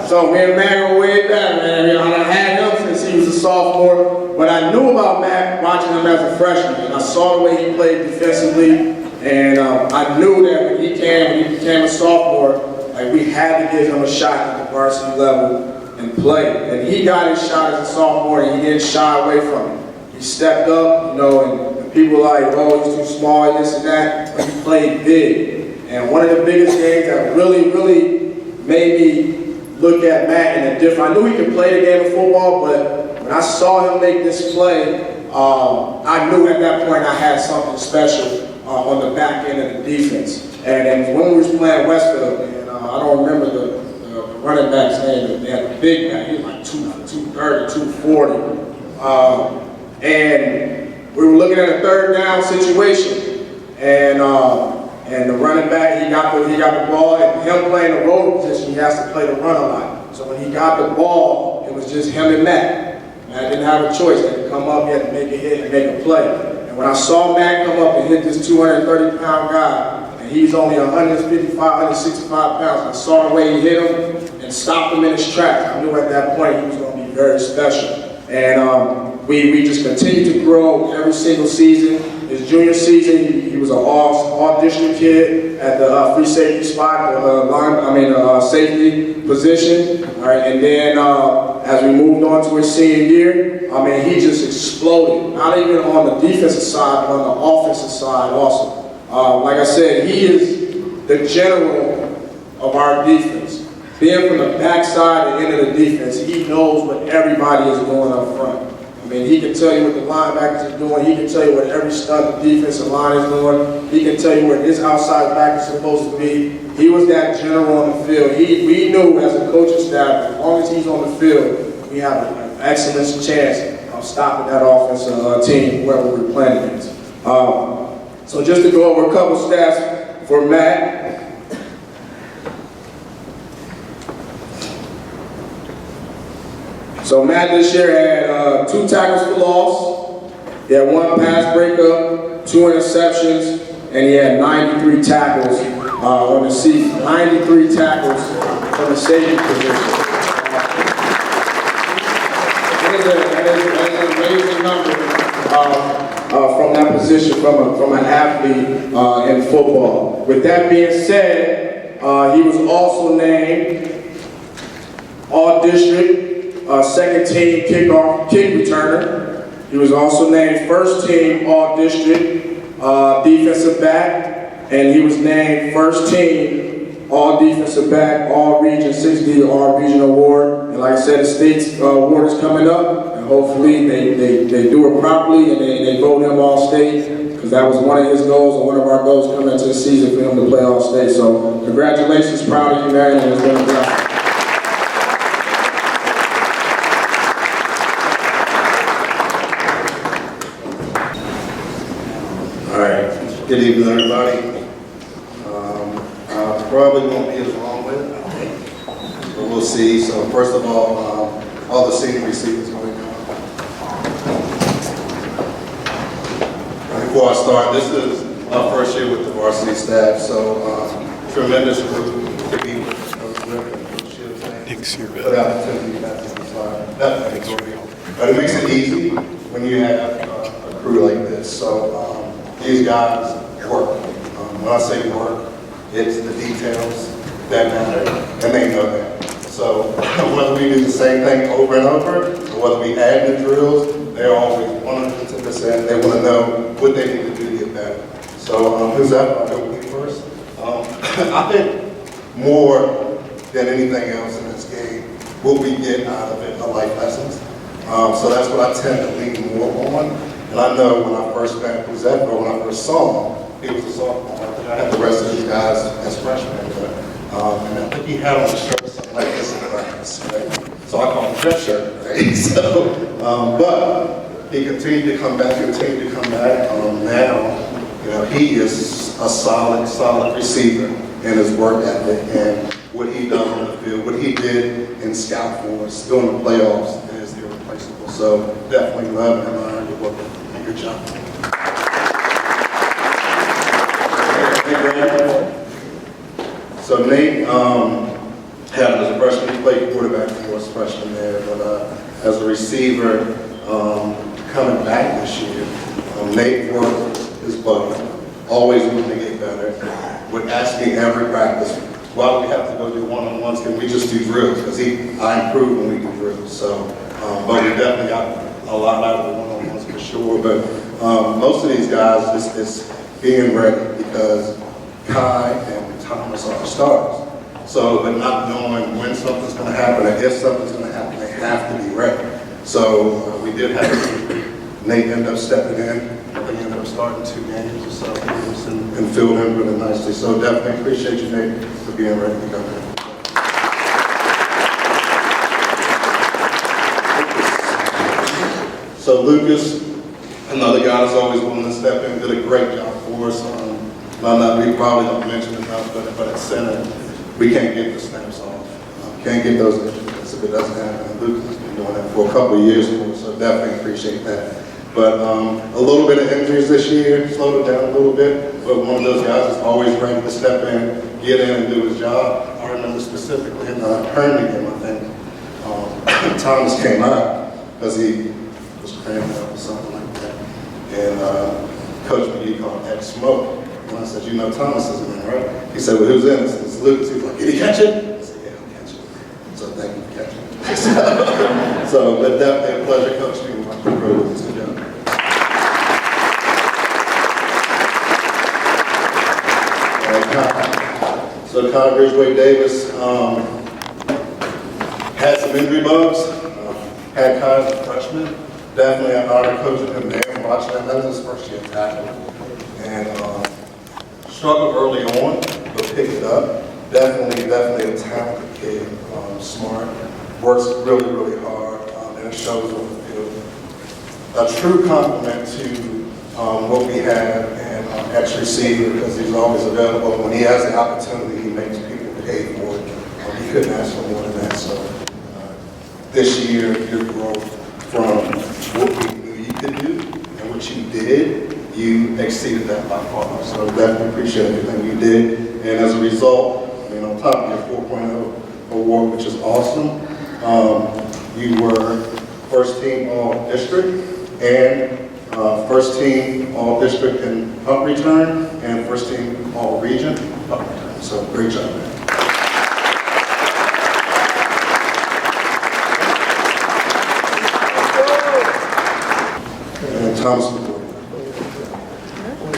So me and Matt go way back, man. I had him since he was a sophomore, but I knew about Matt watching him as a freshman. And I saw the way he played defensively, and I knew that when he became a sophomore, like, we had to give him a shot at the varsity level and play. And he got his shot as a sophomore, and he didn't shy away from it. He stepped up, you know, and people were like, oh, he's too small, this and that, but he played big. And one of the biggest games that really, really made me look at Matt in a different, I knew he could play the game of football, but when I saw him make this play, I knew at that point I had something special on the back end of the defense. And when we was playing Westfield, and I don't remember the running back's name, but they had a big man, he was like 230, 240. And we were looking at a 3rd down situation, and And the running back, he got the ball, and him playing the role position, he has to play the run a lot. So when he got the ball, it was just him and Matt. Matt didn't have a choice. He had to come up, he had to make a hit and make a play. And when I saw Matt come up and hit this 230-pound guy, and he's only 155, 165 pounds, I saw the way he hit him and stopped him in his tracks. I knew at that point he was going to be very special. And we just continued to grow every single season. His junior season, he was an all-district kid at the free safety spot, safety position. All right, and then as we moved on to his senior year, I mean, he just exploded. Not even on the defensive side, but on the offensive side also. Like I said, he is the general of our defense. Being from the backside and end of the defense, he knows what everybody is doing up front. I mean, he can tell you what the linebackers are doing. He can tell you what every stud the defensive line is doing. He can tell you where his outside back is supposed to be. He was that general on the field. We knew as a coaching staff, as long as he's on the field, we have an excellent chance of stopping that offensive team, whoever we're playing against. So just to go over a couple stats for Matt. So Matt this year had 2 tackles for loss, he had 1 pass breakup, 2 interceptions, and he had 93 tackles on the season. 93 tackles from the safety position. That is an amazing number from that position, from an athlete in football. With that being said, he was also named All-District second team kick returner. He was also named first team all-district defensive back, and he was named first team all defensive back, all region 6D, all region award. And like I said, the state's award is coming up, and hopefully they do it properly and they vote him all state, because that was one of his goals and one of our goals coming into the season for him to play all state. So congratulations, proud of you, man, and it's been a blessing. Good evening, everybody. I probably won't be as long with it, I think, but we'll see. So first of all the senior receivers going to come. Before I start, this is our first year with the varsity staff, so tremendous group to be with Coach Rick and Coach Shields. Put out the opportunity but it makes it easy when you have a crew like this. So these guys work. When I say work, it's the details that matter, and they know that. So whether we do the same thing over and over, or whether we add the drills, they're always 100%. They want to know what they need to do to get better. So who's up? I'll go with you first. I think more than anything else in this game, what we get out of it are life lessons. So that's what I tend to lean more on. And I know when I first met Giuseppe, when I first saw him, he was a sophomore. I think I had the rest of these guys as freshmen. And I think he had on a shirt something like this in practice, right? So I call him dress shirt, right? So, but he continued to come back, now, he is a solid receiver in his work ethic, and what he does on the field, what he did in scout for us during the playoffs is irreplaceable. So definitely love and admire your work. Good job. So Nate, as a freshman, he played quarterback for us freshman there, but as a receiver, coming back this year, Nate worked his butt, always wanting to get better, with asking every practice, why do we have to go do one-on-ones? Can we just do drills? Because I improve when we do drills. So, but we definitely got a lot out of the one-on-ones for sure. But most of these guys is being ready, because Kai and Thomas are stars. So, but not knowing when something's going to happen or if something's going to happen, they have to be ready. So we did have Nate end up stepping in. I think he ended up starting 2 games or so and filled in really nicely. So definitely appreciate you, Nate, for being ready to come in. So Lucas, another guy that's always willing to step in, did a great job for us. we probably don't mention enough, but at center, we can't get the snaps off. Can't get those injuries if it doesn't happen. Luke has been doing that for a couple of years for us, so definitely appreciate that. But a little bit of injuries this year, slowed it down a little bit, but one of those guys is always ready to step in, get in and do his job. I remember specifically in the Herndon game, I think, Thomas came out because he was cramping up or something like that. And Coach McGee called that smoke. And I said, you know Thomas isn't in, right? He said, well, who's in? It's Lucas. He was like, did he catch it? I said, yeah, he'll catch it. So thank you for catching it. So, but definitely a pleasure coaching you. Good job. So Kyle Bridgeway Davis had some injury bugs. Had Kyle as a freshman. Definitely an honor coaching him there and watching him. That was his first year tackling. And struggled early on, but picked it up. Definitely a talented kid. Smart. Works really, really hard. And it shows on the field. A true compliment to what we have and X receiver, because he's always available. When he has the opportunity, he makes people pay for it. He couldn't ask for more than that. So this year, your growth from what we knew you could do and what you did, you exceeded that by far. So definitely appreciate everything you did. And as a result, I mean, on top of your 4.0 award, which is awesome, you were first team all district and first team all district in punt return and first team all region punt return. So great job, man. And Thomas.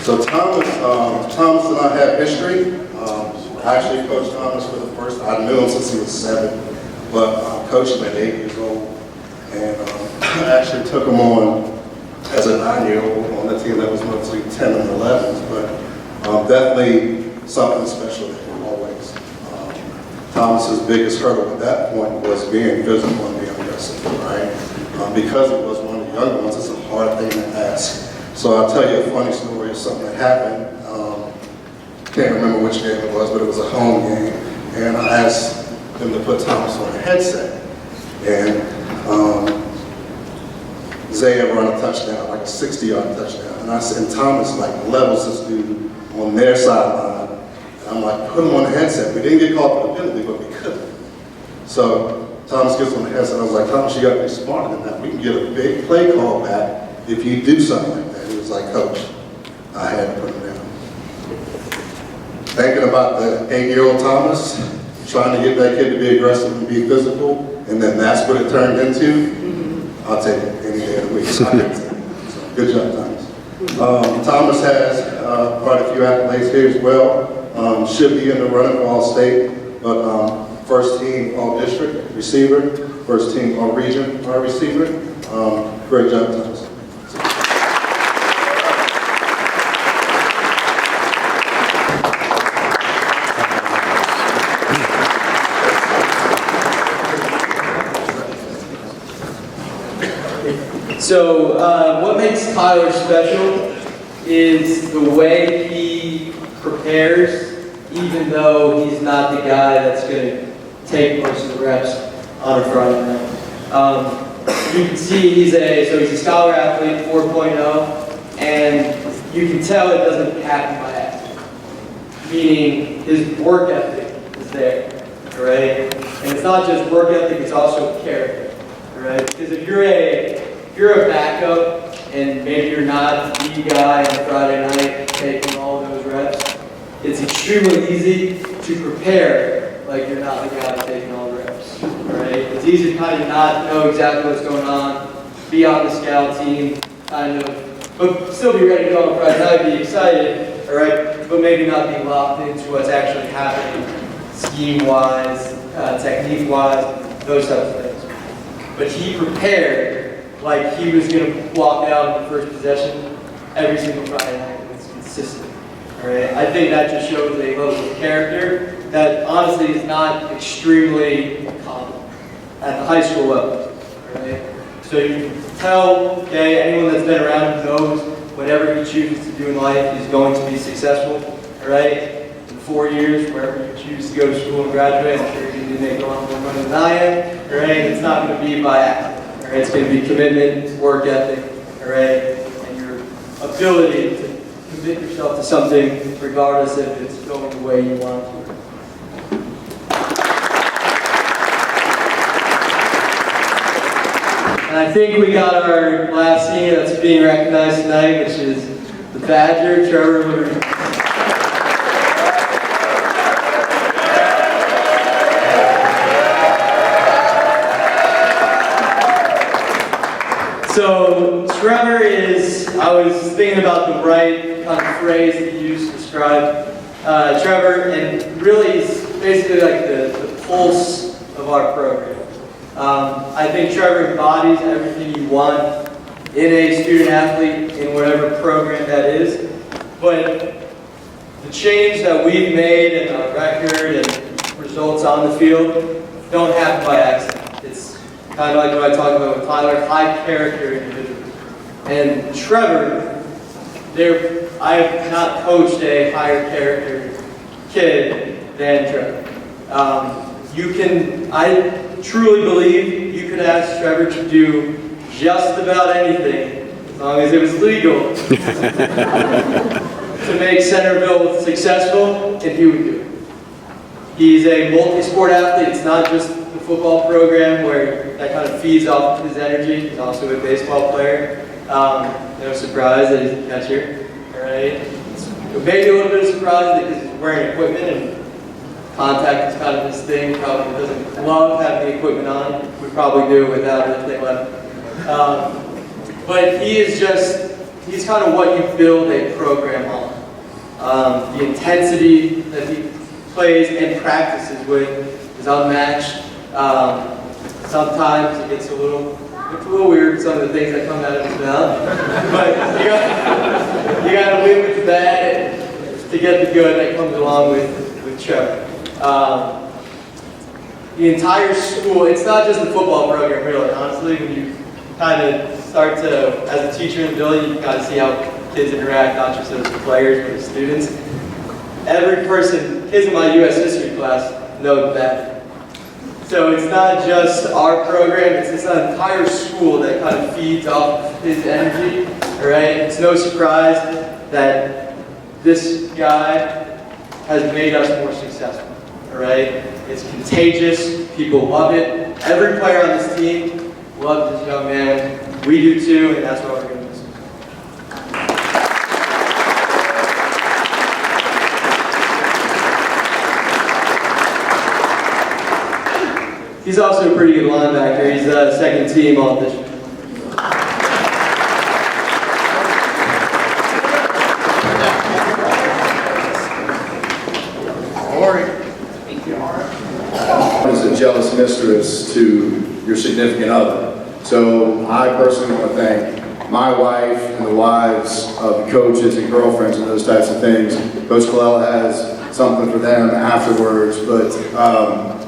So Thomas and I have history. I actually coached Thomas for the first, I knew him since he was 7, but coached him at 8 years old. And I actually took him on as a 9-year-old on the team that was mostly 10 and 11s, but definitely something special there always. Thomas's biggest hurdle at that point was being physical and being aggressive, right? Because it was one of the younger ones, it's a hard thing to ask. So I'll tell you a funny story of something that happened. Can't remember which game it was, but it was a home game, and I asked them to put Thomas on a headset, and Zaya run a touchdown, like a 60-yard touchdown. And I said, and Thomas like levels this dude on their sideline. And I'm like, put him on the headset. We didn't get called for the penalty, but we couldn't. So Thomas gets on the headset. I was like, Thomas, you got to be smarter than that. We can get a big play call back if you do something like that. He was like, Coach, I had to put him down. Thinking about the 8-year-old Thomas, trying to get that kid to be aggressive and be physical, and then that's what it turned into, I'll take it any day of the week. So good job, Thomas. Thomas has quite a few accolades here as well. Should be in the running for All-State, but first team All-District receiver, first team All-Region receiver. Great job, Thomas. So what makes Tyler special is the way he prepares, even though he's not the guy that's going to take most of the reps on a Friday night. You can see he's a scholar athlete, 4.0, and you can tell it doesn't happen by accident. Meaning his work ethic is there, right? And it's not just work ethic, it's also character, right? Because if you're a backup and maybe you're not the guy on Friday night taking all those reps, it's extremely easy to prepare like you're not the guy taking all the reps, right? It's easy to kind of not know exactly what's going on, be on the scout team, kind of, but still be ready to go on Friday night, be excited, all right? But maybe not be locked into what's actually happening, scheme-wise, technique-wise, those types of things. But he prepared like he was going to walk out in the first possession every single Friday night. It's consistent. All right? I think that just shows a level of character that honestly is not extremely common at the high school level. All right? So you can tell, okay, anyone that's been around him knows whatever he chooses to do in life is going to be successful. right? In 4 years, wherever you choose to go to school and graduate, I'm sure you're going to make a lot more money than I am, right? It's not going to be by accident, right? It's going to be commitment, work ethic, all right? And your ability to commit yourself to something regardless if it's going the way you want it to. And I think we got our last senior that's being recognized tonight, which is the Badger, Trevor. So Trevor is, I was thinking about the right kind of phrase that you used to describe Trevor, and really is basically like the pulse of our program. I think Trevor embodies everything you want in a student athlete in whatever program that is, but the change that we've made in our record and results on the field don't happen by accident. It's kind of like what I talked about with Tyler, high character individuals. And Trevor, I have not coached a higher character kid than Trevor. I truly believe you could ask Trevor to do just about anything, as long as it was legal, to make Centerville successful, and he would do it. He's a multi-sport athlete. It's not just the football program where that kind of feeds off his energy. He's also a baseball player. No surprise that he's a catcher, right? Maybe a little bit of surprise because he's wearing equipment and contact is kind of his thing. Probably doesn't love having the equipment on. We probably do without anything left. But he's kind of what you build a program on. The intensity that he plays and practices with is unmatched. Sometimes it gets a little weird, some of the things that come out of his mouth. But you got to live with the bad to get the good that comes along with Trevor. The entire school, it's not just the football program really, honestly. When you kind of start to, as a teacher in the building, you kind of see how kids interact, not just as players, but as students. Every person, kids in my U.S. history class know that. So it's not just our program, it's this entire school that kind of feeds off his energy, all right? It's no surprise that this guy has made us more successful, all right? It's contagious, people love it. Every player on this team loves this young man. We do too, and that's why we're going to miss him. He's also a pretty good linebacker. He's second team all this year. Is a jealous mistress to your significant other. So I personally want to thank my wife and the wives of the coaches and girlfriends and those types of things. Coach Colella has something for them afterwards, but it's not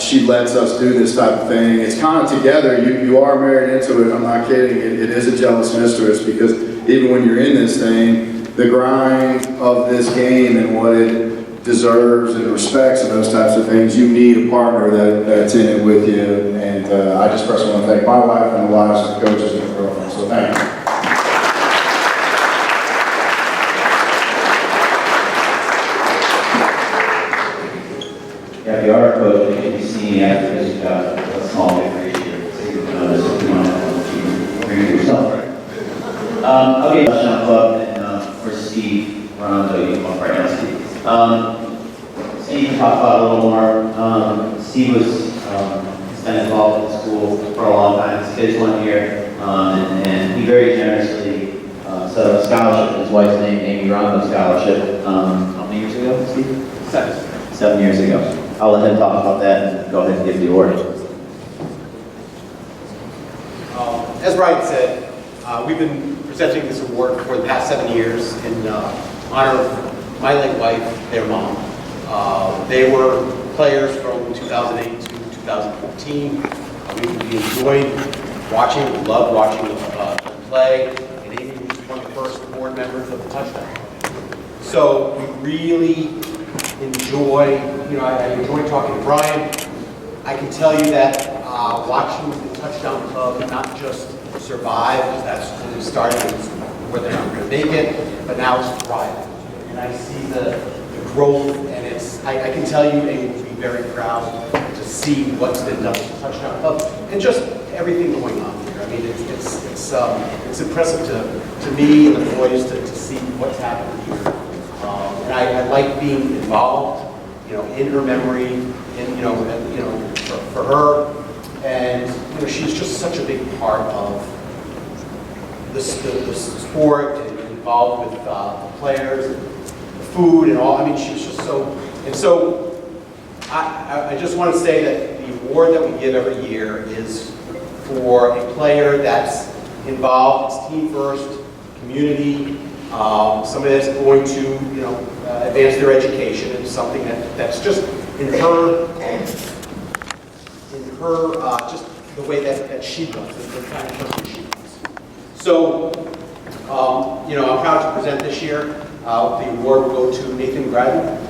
she lets us do this type of thing. It's kind of together. You are married into it. I'm not kidding. It is a jealous mistress because even when you're in this thing, the grind of this game and what it deserves and respects and those types of things, you need a partner that's in it with you. And I just personally want to thank my wife and the wives of the coaches and the girlfriends. So thank you. Yeah, the art coach that you see after this a small victory here. So you want to bring it yourself. Okay, touchdown club and for Steve Rondo, you want right now, Steve. Steve talked about a little more. Steve was been involved in school for a long time. His kids 1 year, and he very generously set up a scholarship. His wife's name, Amy Rondo Scholarship. How many years ago, Steve? 7 years ago. I'll let him talk about that and go ahead and give the award. As Ryan said, we've been presenting this award for the past 7 years in honor of my late wife, their mom. They were players from 2008 to 2014. We enjoyed watching, loved watching them play, and Amy was one of the first board members of the touchdown. So we really enjoy, I enjoy talking to Brian. I can tell you that watching the touchdown club not just survive, because that's when we started, where they're not going to make it, but now it's thriving. And I see the growth, and I can tell you, and you'll be very proud to see what's been done with the touchdown club, and just everything going on here. I mean, it's impressive to me and the boys to see what's happened here. And I like being involved, in her memory, for her. And she's just such a big part of the sport, and involved with the players, and the food, and all. I mean, she's just so. And so, I just want to say that the award that we give every year is for a player that's involved. It's team first, community. Somebody that's going to, advance their education, and something that's just in her, just the way that she does, the kind of person she is. So, I'm proud to present this year. The award will go to Nathan Gradden.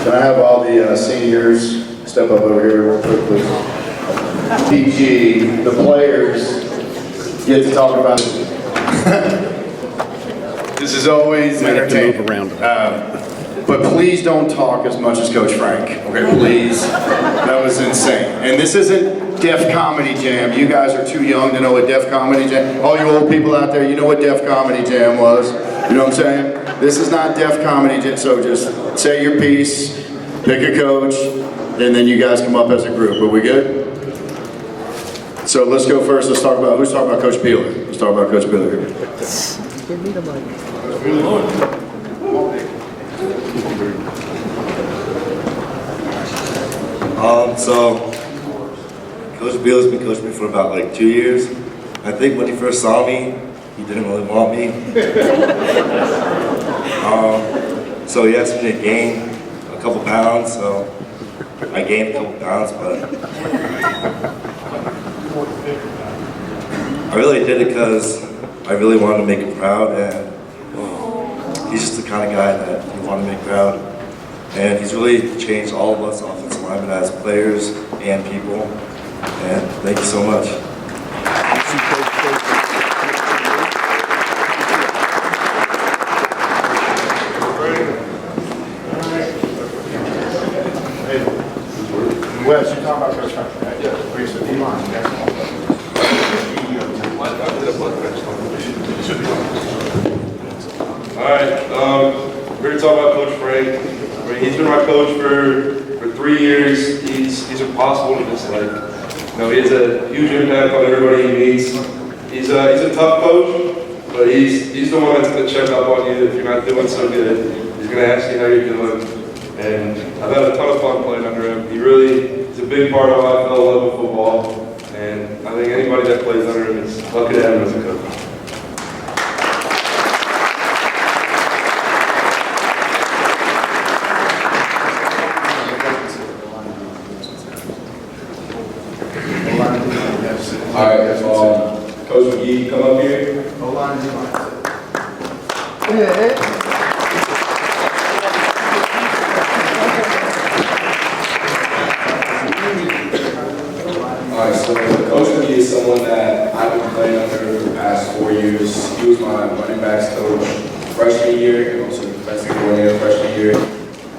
Can I have all the seniors step up over here real quick, please? PG, the players get to talk about it. This is always entertaining. But please don't talk as much as Coach Frank, okay, please. That was insane. And this isn't Def Comedy Jam. You guys are too young to know what Def Comedy Jam, all you old people out there, you know what Def Comedy Jam was. You know what I'm saying? This is not Def Comedy Jam, so just say your piece, pick a coach, and then you guys come up as a group. Are we good? So let's go first. Let's talk about, who's talking about Coach Peeler? Let's talk about Coach Peeler here. Give me the mic. So Coach Beal's been coaching me for about like 2 years. I think when he first saw me, he didn't really want me. So he asked me to gain a couple pounds, so I gained a couple pounds, but I really did it because I really wanted to make him proud, and he's just the kind of guy that you want to make proud. And he's really changed all of us offensive linemen as players and people. And thank you so much. Wes, you're talking about Coach Frank, right? Yeah. Please, the D-line. All right, we're going to talk about Coach Frank. I mean, he's been my coach for 3 years. He's impossible to dislike. He has a huge impact on everybody he meets. He's a tough coach, but he's the one that's going to check up on you if you're not doing so good. He's going to ask you how you're doing. And I've had a ton of fun playing under him. He's a big part of how I fell in love with football. And I think anybody that plays under him is lucky to have him as a coach. All right, Coach McGee, come up here. All right, so Coach McGee is someone that I've been playing under for the past 4 years. He was my running backs coach freshman year and also defensive coordinator freshman year.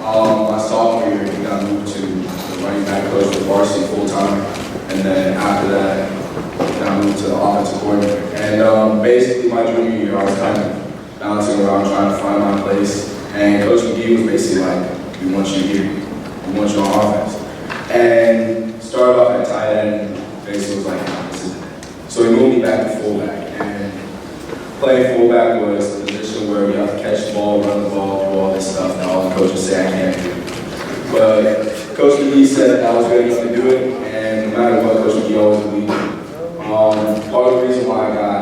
My sophomore year, he got moved to the running back coach for varsity full time, and then after that, I moved to the offensive coordinator. And basically my junior year, I was kind of bouncing around trying to find my place. And Coach McGee was basically like, we want you here. We want you on offense. And started off at tight end, basically was like, no, this isn't it. So he moved me back to fullback. And playing fullback was a position where you have to catch the ball, run the ball, do all this stuff that all the coaches say I can't do. But Coach McGee said I was good enough to do it, and no matter what, Coach McGee always believed me. Part of the reason why I got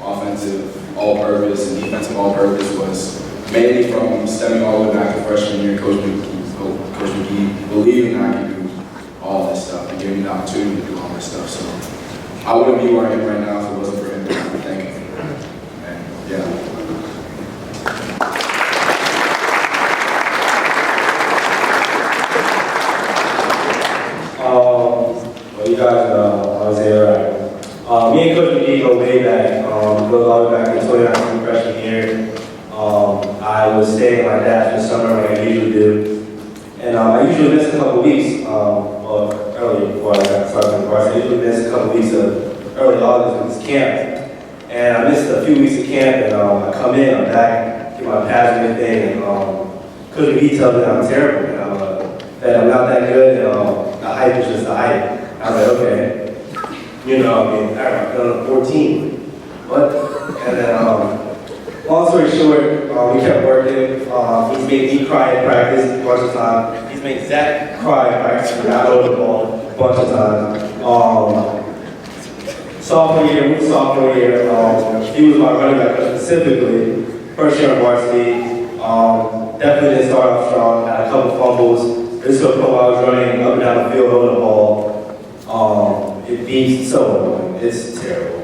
offensive all-purpose and defensive all-purpose was mainly from stemming all the way back to freshman year, Coach McGee believing I could do all this stuff and giving me the opportunity to do all this stuff. So I wouldn't be where I am right now if it wasn't for him. Thank you. And yeah. Well, you guys, I was there, right? Me and Coach McGee go way back. Go all the way back in 2019 freshman year. I was staying at my dad's this summer like I usually do. And I usually miss a couple weeks, early before I got started in varsity. I usually miss a couple weeks of early August with this camp. And I missed a few weeks of camp, and I come in, I'm back, get my pads and everything, and Coach McGee tells me that I'm terrible, and that I'm not that good, and the hype is just the hype. I was like, okay. You know, I mean, I've done 14. What? And then, long story short, we kept working. He's made me cry in practice a bunch of times. He's made Zach cry in practice when I hold the ball a bunch of times. Sophomore year, he was my running back specifically. First year on varsity, definitely didn't start off strong. Had a couple fumbles. This was I was running up and down the field holding the ball. It beats so annoying. It's terrible.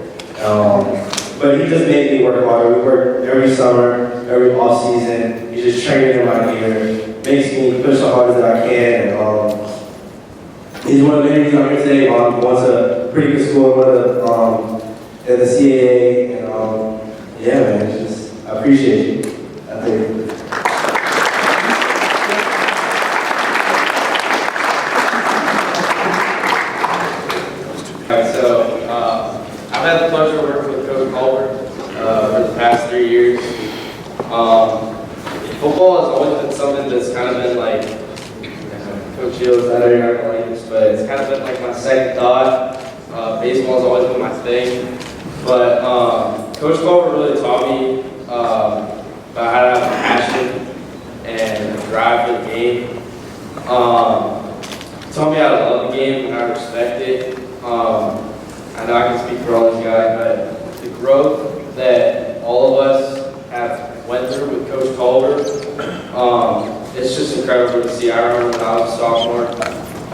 But he just made me work harder. We work every summer, every off season. He's just training in my ear, makes me push the hardest that I can. And he's one of the main reasons I'm here today. Went to a pretty good school, in the CAA, and yeah, man, it's just I appreciate you. I think. I've had the pleasure of working with Coach Culver for the past 3 years. Football has always been something that's kind of been like, Coach Shields, I know you're not going to like this, but it's kind of been like my second thought. Baseball has always been my thing. But Coach Culver really taught me about how to have a passion and a drive for the game. Taught me how to love the game and how to respect it. I know I can speak for all these guys, but the growth that all of us have went through with Coach Culver, it's just incredible to see. I remember when I was a sophomore,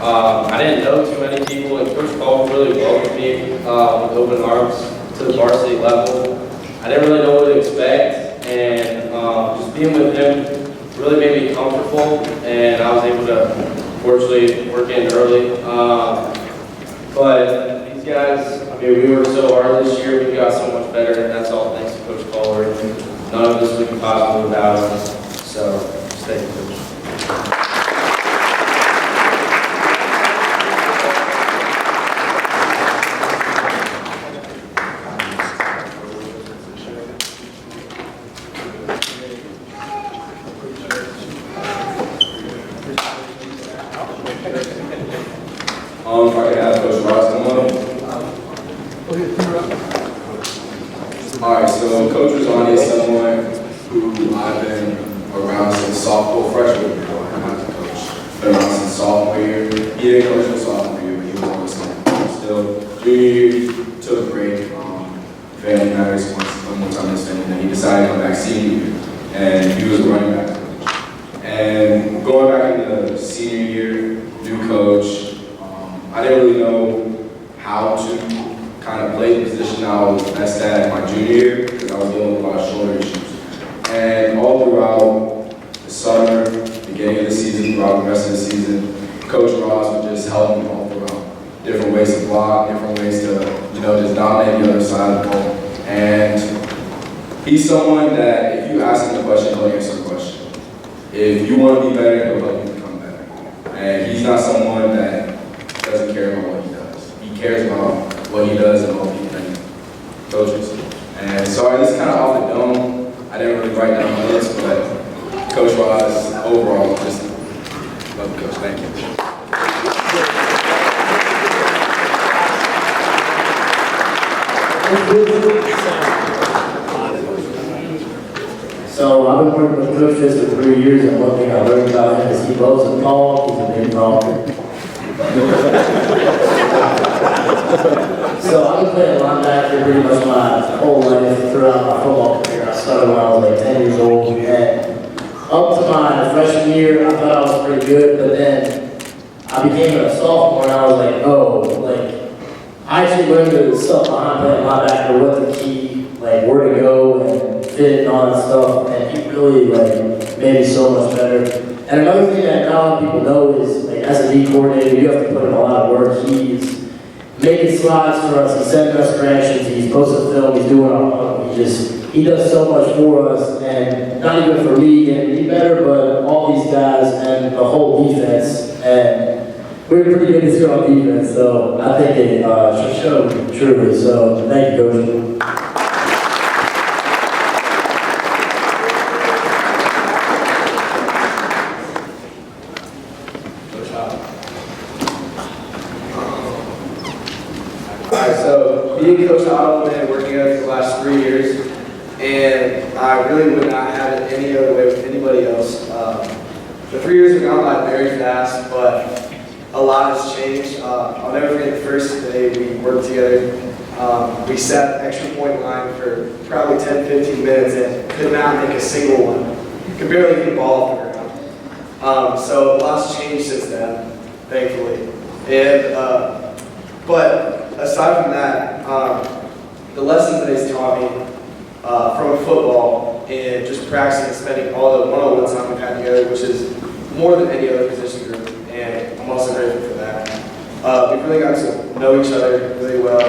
I didn't know too many people, and Coach Culver really welcomed me with open arms to the varsity level. I didn't really know what to expect, and just being with him really made me comfortable, and I was able to fortunately work in early. But these guys, I mean, we worked so hard this year, we got so much better, and that's all thanks to Coach Culver. None of this would be possible without us. So, just thank you, Coach. If I could have Coach Ross come on. Alright, so Coach Rosani is someone who I've been around since sophomore, freshman year. I'm not the coach. Been around since sophomore year. He didn't coach in sophomore year, but he was always there. Still, junior year, he took a break. Family matters one time understanding that he decided to come back senior year. And he was a running back coach. And going back into senior year, new coach, I didn't really know how to kind of play the position I was best at my junior year because I was dealing with a lot of shoulder issues. And all throughout the summer, beginning of the season, throughout the rest of the season, Coach Ross would just help me all throughout. Different ways to block, different ways to, just dominate the other side of the ball. And he's someone that if you ask him a question, he'll answer the question. If you want to be better, he'll help you become better. And he's not someone that doesn't care about what he does. He cares about what he does and what he coaches. And sorry, this is kind of off the dome. I didn't really write down my list, but Coach Ross overall, just Love you, Coach. Thank you. So I've been working with Coach Fisk for 3 years, and one thing I learned about him is he loves to talk. He's a big talker. So I've been playing linebacker pretty much my whole life throughout my football career. I started when I was like 10 years old, and up to my freshman year, I thought I was pretty good, but then I became a sophomore, and I was like, oh, like, I actually learned the stuff behind playing linebacker, what the key, like, where to go and fit and all that stuff, and he really, like, made me so much better. And another thing that not a lot of people know is, like, as a D coordinator, you have to put in a lot of work. He's making slides for us, he's sending us corrections, he's posting film, he's doing all, he does so much for us, and not even for me getting to be better, but all these guys and the whole defense, and we're pretty good this year on defense, so I think it should show truly, so thank you, Coach. Alright, so me and Coach Otto have been working together for the last 3 years, and I really would not have it any other way with anybody else. The 3 years have gone by very fast, but a lot has changed. I'll never forget the first day we worked together. We sat the extra point line for probably 10-15 minutes and could not make a single one. Could barely get the ball off the ground. So a lot's changed since then, thankfully. And but aside from that, the lessons that he's taught me from football and just practicing and spending all the one-on-one time we've had together, which is more than any other position group, and I'm also grateful for that. We've really got to know each other really well,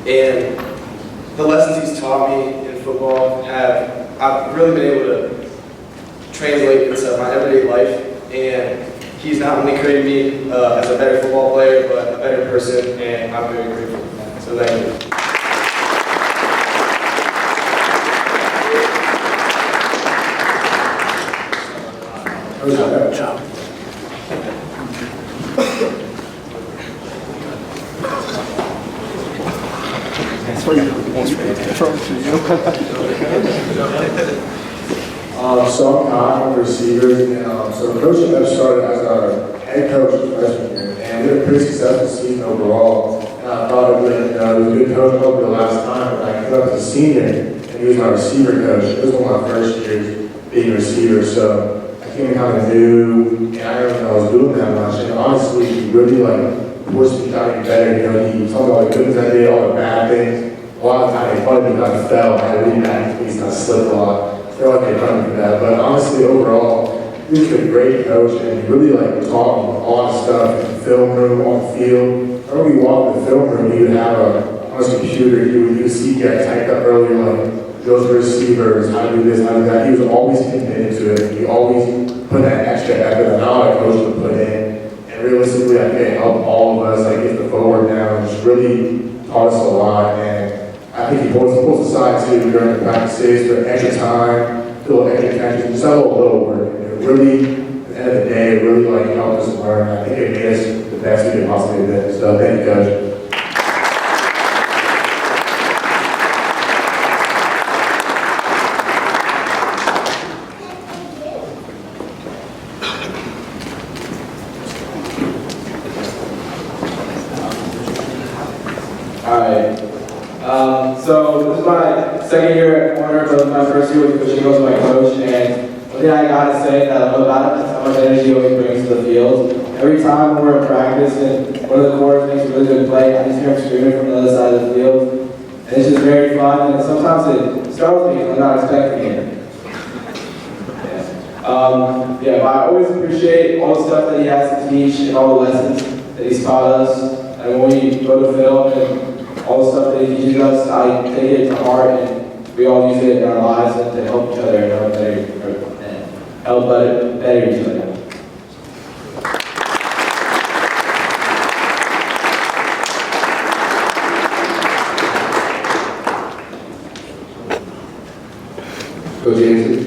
and the lessons he's taught me in football I've really been able to translate into my everyday life, and he's not only created me as a better football player, but a better person, and I'm very grateful for that. So thank you. Good job. So I'm Kyle, I'm a receiver, and so the coaching that started as our head coach freshman year, and we had a pretty successful season overall. And I thought it was a good coach over the last time, but I came up as a senior, and he was my receiver coach. It was one of my first years being a receiver, so I came kind of new, and I didn't know I was doing that much. And honestly, he really forced me to try to get better. He told me all the good things I did, all the bad things. A lot of times they funny because I fell, I had really bad knees, and I slipped a lot. I feel like they run for that, but honestly, overall, he was a great coach, and he really taught me a lot of stuff in the film room, on the field. Whenever we walked in the film room, he would have on his computer, he would see guys typed up earlier, those receivers, how to do this, how to do that. He was always committed to it. He always put that extra effort that not a coach would put in. And realistically, I think it helped all of us get the footwork down. Just really taught us a lot. And I think he pulls aside too during the practices for extra time, a little extra catches, just a little work. And it really, at the end of the day, it really helped us learn. I think it made us the best we could possibly be. So thank you, Coach. Alright. So this is my second year at corner, but my first year with Coach Eagles, my coach, and one thing I gotta say that I love about him is how much energy he always brings to the field. Every time when we're in practice and one of the corners makes a really good play, I just hear him screaming from the other side of the field. And it's just very fun, and sometimes it startles me because I'm not expecting it. But I always appreciate all the stuff that he has to teach and all the lessons that he's taught us. And when we go to film and all the stuff that he teaches us, I take it to heart, and we all use it in our lives and to help each other and help better each other. Coach Anderson.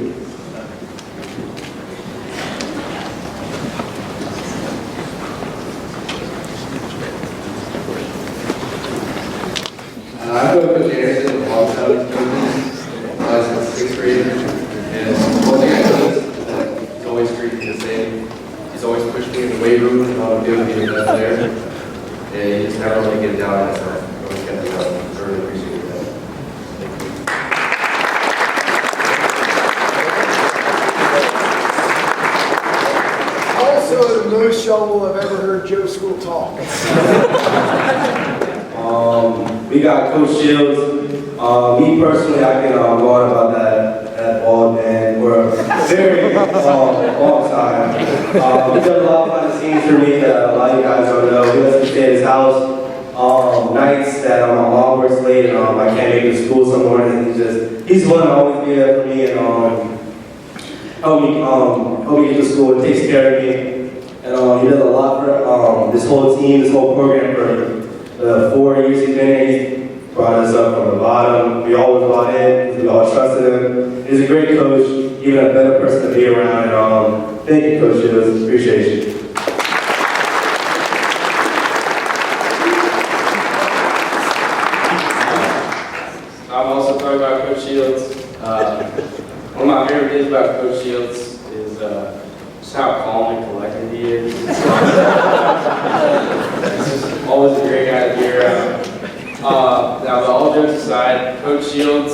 I've been with Coach Anderson a long time, since 6th grade. And one thing I noticed is that he's always treated me the same. He's always pushed me in the weight room and all doing me the best there. And he just never let me get down on myself. He always kept me up. I really appreciate that. Also, the most shovel I've ever heard Joe School talk. We got Coach Shields. Me personally, I can go on about that ball man for a very long time. He does a lot behind the scenes for me that a lot of you guys don't know. He lets me stay at his house nights that my mom works late and I can't make it to school some mornings. He's the one to always be there for me and help me get to school and takes care of me. And he does a lot for this whole team, this whole program for the 4 years he's been here. He's brought us up from the bottom. We always bought in. We all trusted him. He's a great coach, even a better person to be around. And thank you, Coach Shields. Appreciate you. I'm also talking about Coach Shields. One of my favorite things about Coach Shields is just how calm and collected he is. He's just always a great guy to be around. Now, all jokes aside, Coach Shields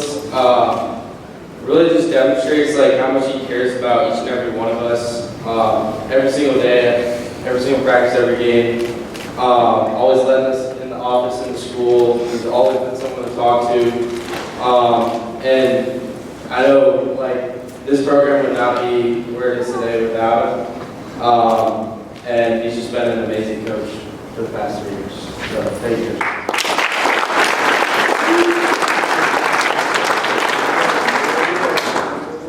really just demonstrates like how much he cares about each and every one of us. Every single day, every single practice, every game. Always letting us in the office, in the school. He's always been someone to talk to. And I know like this program would not be where it is today without him. And he's just been an amazing coach for the past 3 years. So thank you.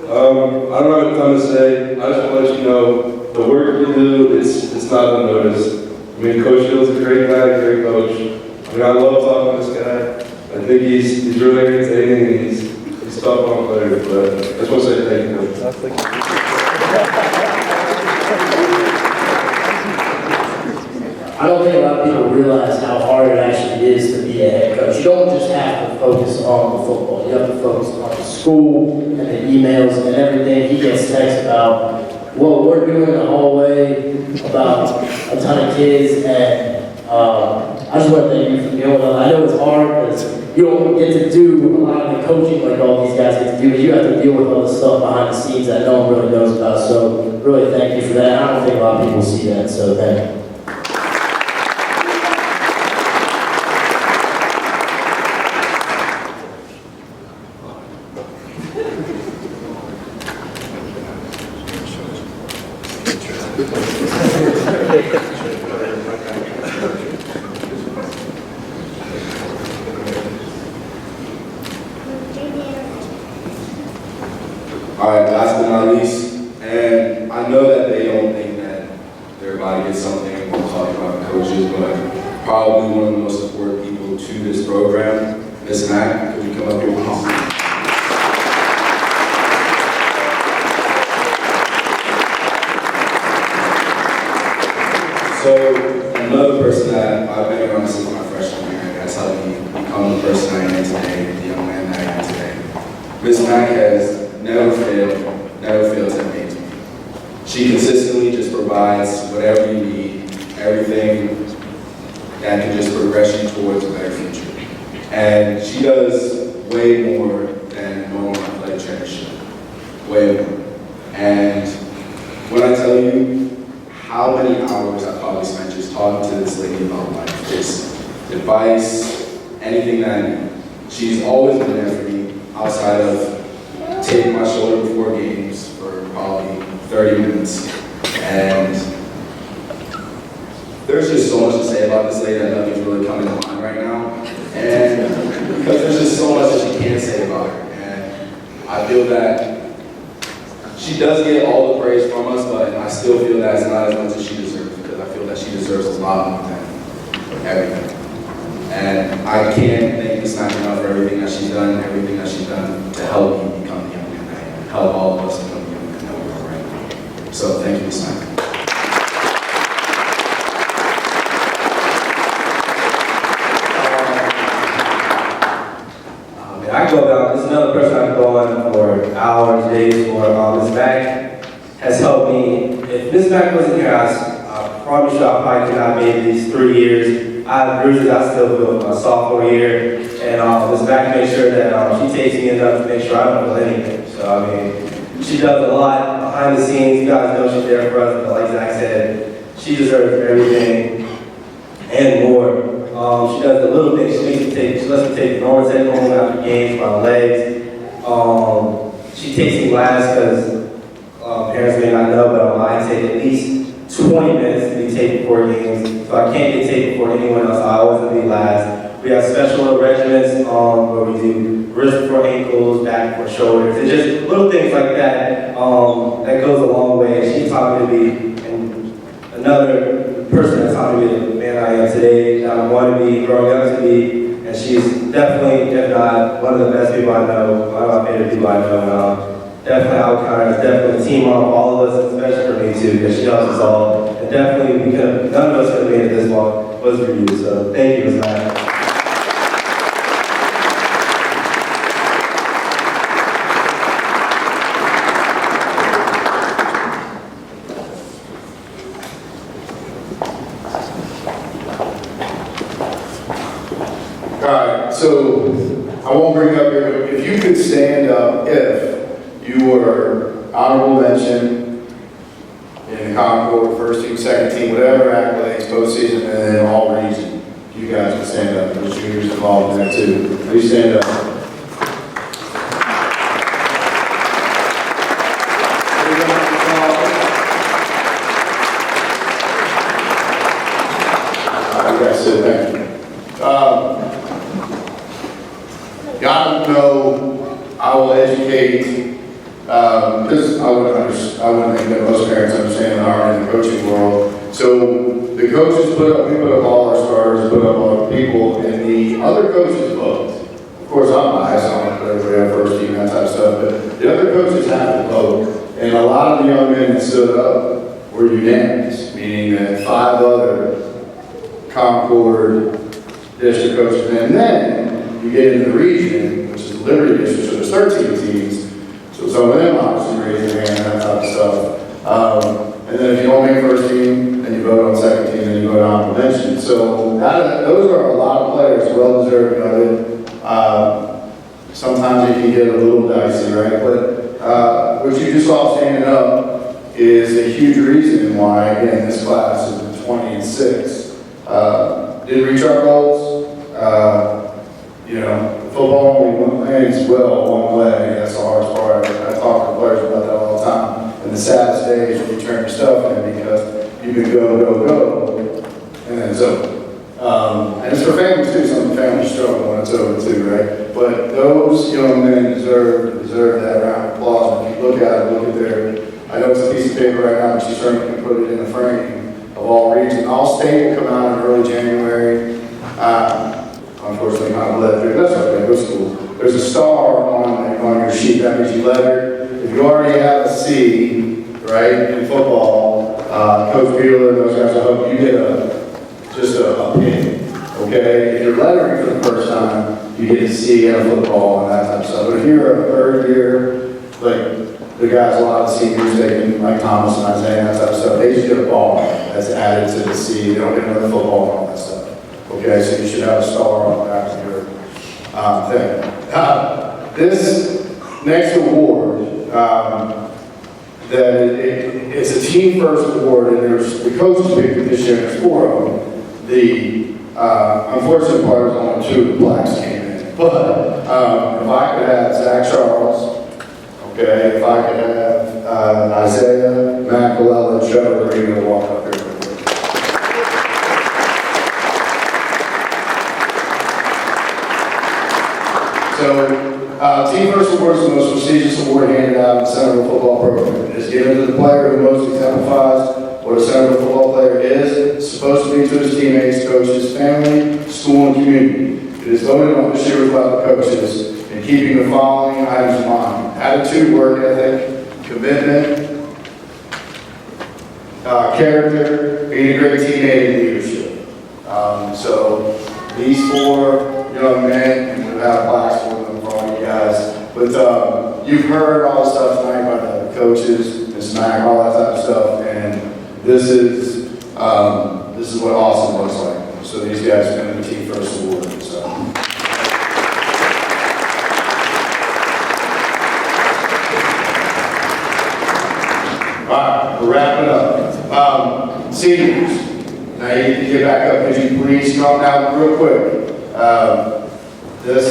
I don't have a ton to say. I just want to let you know the work you do, it's not unnoticed. I mean, Coach Shields is a great guy, a great coach. I mean, I love talking to this guy. I think he's really entertaining and he's tough on players, but I just want to say thank you, Coach. I don't think a lot of people realize how hard it actually is to be a head coach. You don't just have to focus on the football. You have to focus on the school and the emails and everything. He gets texts about what we're doing in the hallway, about a ton of kids, and I just want to thank you for dealing with it. I know it's hard because you don't get to do a lot of the coaching like all these guys get to do, but you have to deal with all the stuff behind the scenes that no one really knows about. So really thank you for that. I don't think a lot of people see that, so thank you. All right, last but not least, and I know that they don't think that everybody gets something when we're talking about the coaches, but probably one of the most important people to this program, Ms. Mack, could you come up here, please? So, another person that I've been around since my freshman year, and that's helped me become the person I am today, the young man that I am today. Ms. Mack has never failed to amaze me. She consistently just provides whatever you need, everything that can just progress you towards a better future. And she does way more than a normal athletic trainer should. Way more. And when I tell you how many hours I probably spent just talking to this lady about life, just advice, anything that I need. She's always been there for me outside of taking my shoulder before games for probably 30 minutes. And there's just so much to say about this lady that nothing's really coming to mind right now. And because there's just so much that she can't say about her. And I feel that she does get all the praise from us, but I still feel that it's not as much as she deserves, because I feel that she deserves a lot more than everything. And I can't thank Ms. Mack enough for everything that she's done to help me become the young man that I am, help all of us become the young man that we are right now. So thank you, Ms. Mack. I go down, this is another person I can go on for hours, days for. Ms. Mack has helped me. If Ms. Mack wasn't here, I promise you I probably could not have made these 3 years. I have bruises I still feel from my sophomore year. And Ms. Mack makes sure that she takes me enough to make sure I don't feel anything. So, I mean, she does a lot behind the scenes. You guys know she's there for us, but like Zach said, she deserves everything and more. She does the little things. She lets me take the normal take home after games, my legs. She takes me last because parents may not know, but I take at least 20 minutes to be taped before games. So I can't get taped before anyone else. I always want to be last. We have special regiments where we do wrist before ankles, back before shoulders. It's just little things like that that goes a long way. She taught me to be, and another person that taught me to be the man I am today, that I want to be, growing up to be. And she's definitely, if not, one of the best people I know, one of my favorite people I know. Definitely, I would count her as definitely a team of all of us, especially for me too, because she helps us all. And definitely, none of us could have made it this long, was for you. So thank you, Ms. Mack. Alright, so I won't bring up your, but if you could stand up if you were honorable mention in the Concord, first team, second team, whatever accolades, postseason, and then all region. You guys can stand up. There's juniors involved in that too. Please stand up. You guys sit back. Y'all know I will educate, because I wouldn't think that most parents understand that are in the coaching world. So the coaches we put up all our starters, put up our people, and the other coaches vote. Of course, I'm biased, I don't put everybody on first team, that type of stuff, but the other coaches have to vote. And a lot of the young men that stood up were unanimous, meaning that 5 other Concord district coaches, and then you get into the region, which is the Liberty District, so there's 13 teams. So some of them obviously raise their hand and that type of stuff. And then if you don't make first team, then you vote on second team, then you vote on honorable mention. So those are a lot of players, well deserved of it. Sometimes it can get a little dicey, right? But what you just saw standing up is a huge reason why, again, this class is 20-6. Didn't reach our goals. Football only plays well one way. That's the hardest part. I talk to players about that all the time. And the saddest day is when you turn your stuff in because you can go, and then it's over. And it's for families too. Some families struggle when it's over too, right? But those young men deserve that round of applause. And if you look at their, I know it's a piece of paper right now, but you certainly can put it in a frame of all regions. All state will come out in early January. Unfortunately, not led through. That's okay. Go to school. There's a star on your sheet. That means you lettered. If you already have a C, right, in football, Coach Beeler, those guys will help you get just a pin. Okay. If you're lettering for the first time, you get a C in football and that type of stuff. But if you're a third year, like the guys, a lot of seniors taking like Thomas and Isaiah and that type of stuff, they just get a ball that's added to the C. They don't get another football and all that stuff. Okay, so you should have a star on the back of your thing. This next award, it's a team first award, and there's the coaches picked it this year. There's 4 of them. The unfortunate part is only 2 of the blacks came in. But if I could have Zach Charles, okay, if I could have Isaiah, Matt Colella, and Trevor Rodriguez walk up here. So, Team First Award is the most prestigious award handed out in the Centerville football program. It is given to the player who most exemplifies what a Centerville football player is. It's supposed to be to his teammates, coaches, family, school, and community. It is voted on this year by the coaches in keeping the following items in mind: attitude, work ethic, commitment, character, being a great teammate, and leadership. So these 4 young men, you would have plaques for them for all But you've heard all the stuff tonight by the coaches, Ms. Mack, all that type of stuff, and this is what awesome looks like. So these guys are going to the Team First Award. So. All right, we're wrapping up. Seniors, now you need to get back up. Could you please come out real quick? This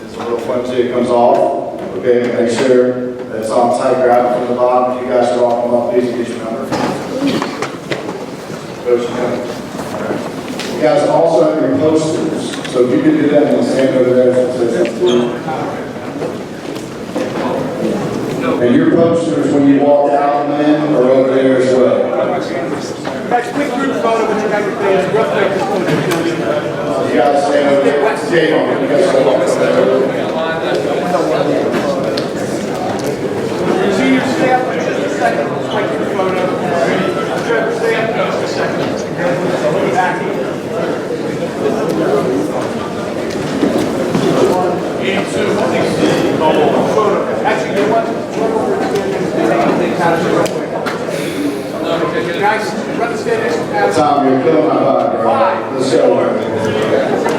is a little fun too. It comes off. Okay, make sure that it's on tight. Grab it from the bottom. If you guys are off, come up, please get your number. Coach, you guys also have your posters. So if you could do that, and stand over there. And your posters, when you walk out, man, are over there as well. Guys, quick group photo with your guys' rough You guys stand over there. Stay on. You guys stand over there. Seniors, stay up for just a second. Quick group photo. Trevor, stay up for just a second. Back here. Actually, you know what? Guys, run the stand next to Pat. Tom, you're killing my vibe, bro. Let's go.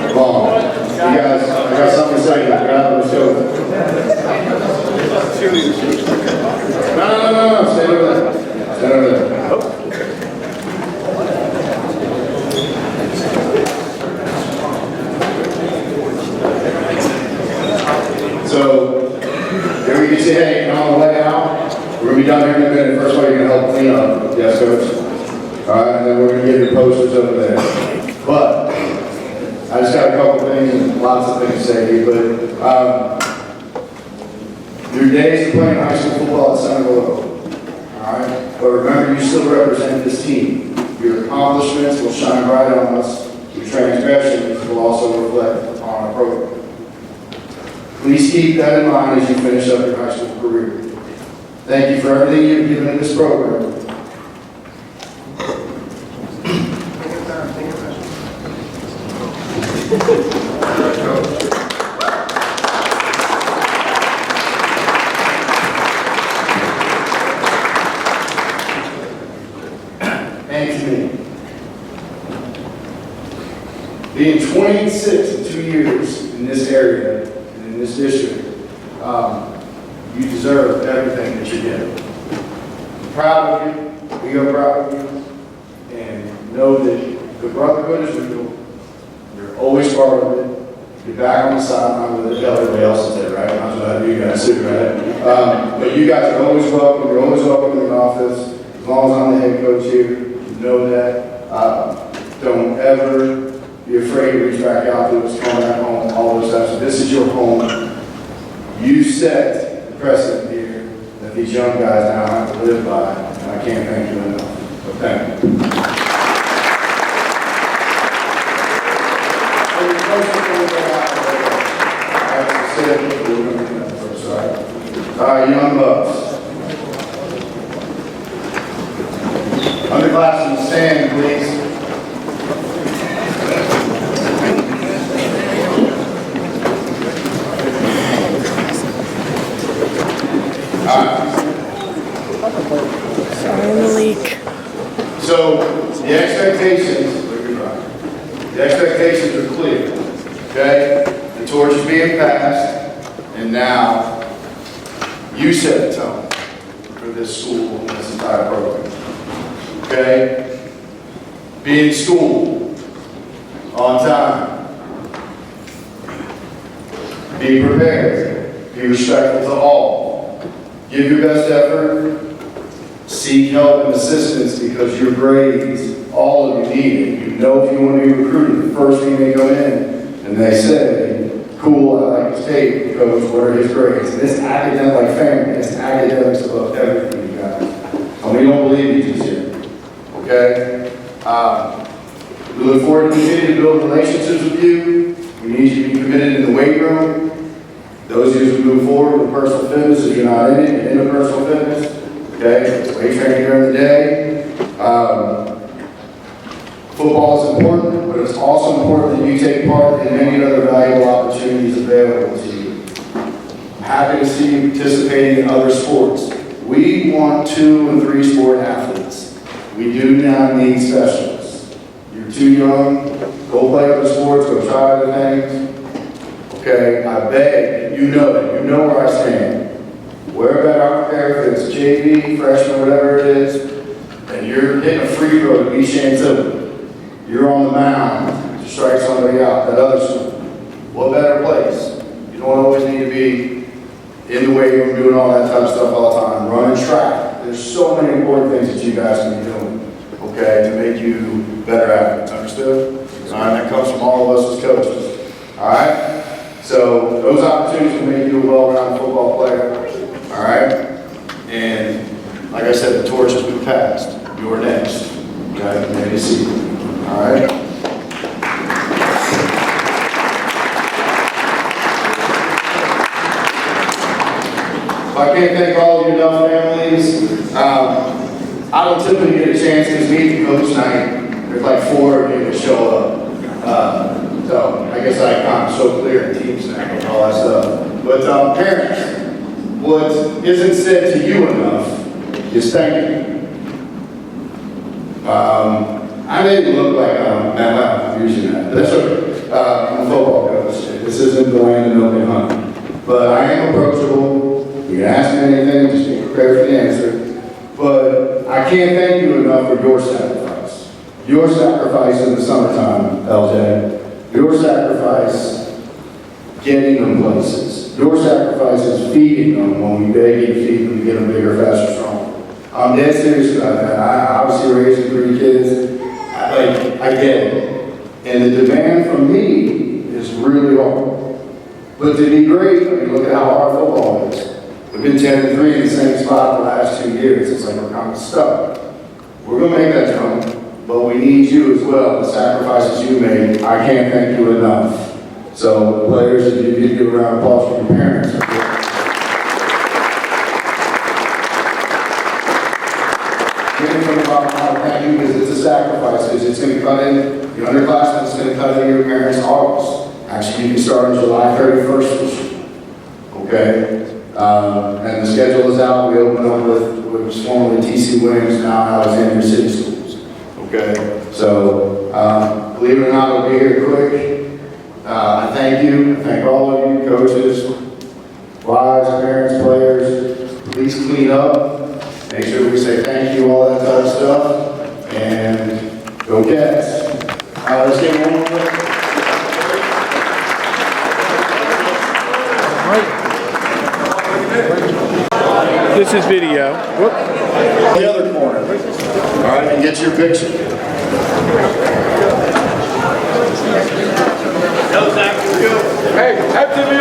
Come on. You guys, I got something to say. Let's go. No. Stay over there. Stay over there. So, here we can say, hey, on the way out, we're going to be done here in a minute. First of all, you're going to help clean up. Yes, coach? All right, and then we're going to get your posters over there. But, I just got a couple things and lots of things to say here, but your days of playing high school football at Center Local. All right? But remember, you still represent this team. Your accomplishments will shine bright on us. Your transgressions will also reflect on our program. Please keep that in mind as you finish up your high school career. Thank you for everything you've given in this program. And to me, being 26 in 2 years in this area, in this district, you deserve everything that you get. I'm proud of you. We are proud of you. And know that the brotherhood is real. You're always part of it. You're back on the sideline with it. Everybody else is there, right? I'm not sure you guys too, right? But you guys are always welcome. You're always welcome in the office. As long as I'm the head coach here, you know that. Don't ever be afraid to reach back out to us, come back home, all those stuff. So this is your home. You set the precedent here that these young guys now have to live by, and I can't thank you enough. So thank you. All right, young bucks. Underclassmen, stand, please. Sorry, I'm a leak. So the expectations are clear, okay? The torch is being passed, and now you set the tone for this school and this entire program, okay? Be in school on time. Be prepared. Be respectful to all. Give your best effort. Seek help and assistance because your grades, all of you need it. You know if you want to be recruited, the first thing they come in and they say, cool, I like his tape, coach, what are his grades? And it's academic, like family, it's academics above everything, you guys. And we don't believe you just yet, okay? We look forward to continuing to build relationships with you. We need you to be committed in the weight room. Those of you who move forward with personal fitness, if you're not in it, you're into personal fitness. Okay, weight training during the day. Football is important, but it's also important that you take part in many other valuable opportunities available to you. happy to see you participating in other sports. We want 2 and 3 sport athletes. We do not need specialists. You're too young, go play other sports, go try other things. Okay, I beg, you know where I stand. Wear better, I don't care if it's JV, freshman, whatever it is, and you're hitting a free throw to beat Chantilly. You're on the mound to strike somebody out, that other school. What better place? You don't always need to be in the weight room doing all that type of stuff all the time. Running track. There's so many important things that you guys can be doing, okay, to make you better athletes, understood? All right, that comes from all of us as coaches. All right? So those opportunities will make you a well-rounded football player. All right? And like I said, the torch has been passed. You're next. Okay? Maybe see you. All right? I can't thank all of you enough, families. I don't typically get a chance to meet the coach night. There's like 4 of you that show up. So I guess I kind of show clear in team snack and all that stuff. But parents, what isn't said to you enough is thank you. I didn't look like I'm using that, but that's okay. I'm a football coach. This isn't the land of milk and honey. But I am approachable. You can ask me anything, just be prepared for the answer. But I can't thank you enough for your sacrifice. Your sacrifice in the summertime, LJ. Your sacrifice getting them places. Your sacrifice is feeding them when we beg you to feed them to get them bigger, faster, stronger. I'm dead serious about that. I obviously raised 3 kids. I get it. And the demand from me is really hard. But to be great, I mean, look at how hard football is. We've been 10-3 in the same spot the last 2 years. It's like we're kind of stuck. We're going to make that jump, but we need you as well. The sacrifices you made, I can't thank you enough. So, players, if you could give a round of applause for your parents. Thank you, because it's a sacrifice, because it's going to cut in, the underclassmen, it's going to cut into your parents' August. Actually, you can start on July 31st this year. Okay? And the schedule is out. We open up with what was formerly TC Williams, now Alexandria City Schools. Okay? So, believe it or not, we'll be here quick. I thank you. I thank all of you, coaches, wives, parents, players. Please clean up. Make sure we say thank you, all that type of stuff. And go Cats. Let's get one more. This is video. Whoop. The other corner. All right, and get your picture. Hey, FTV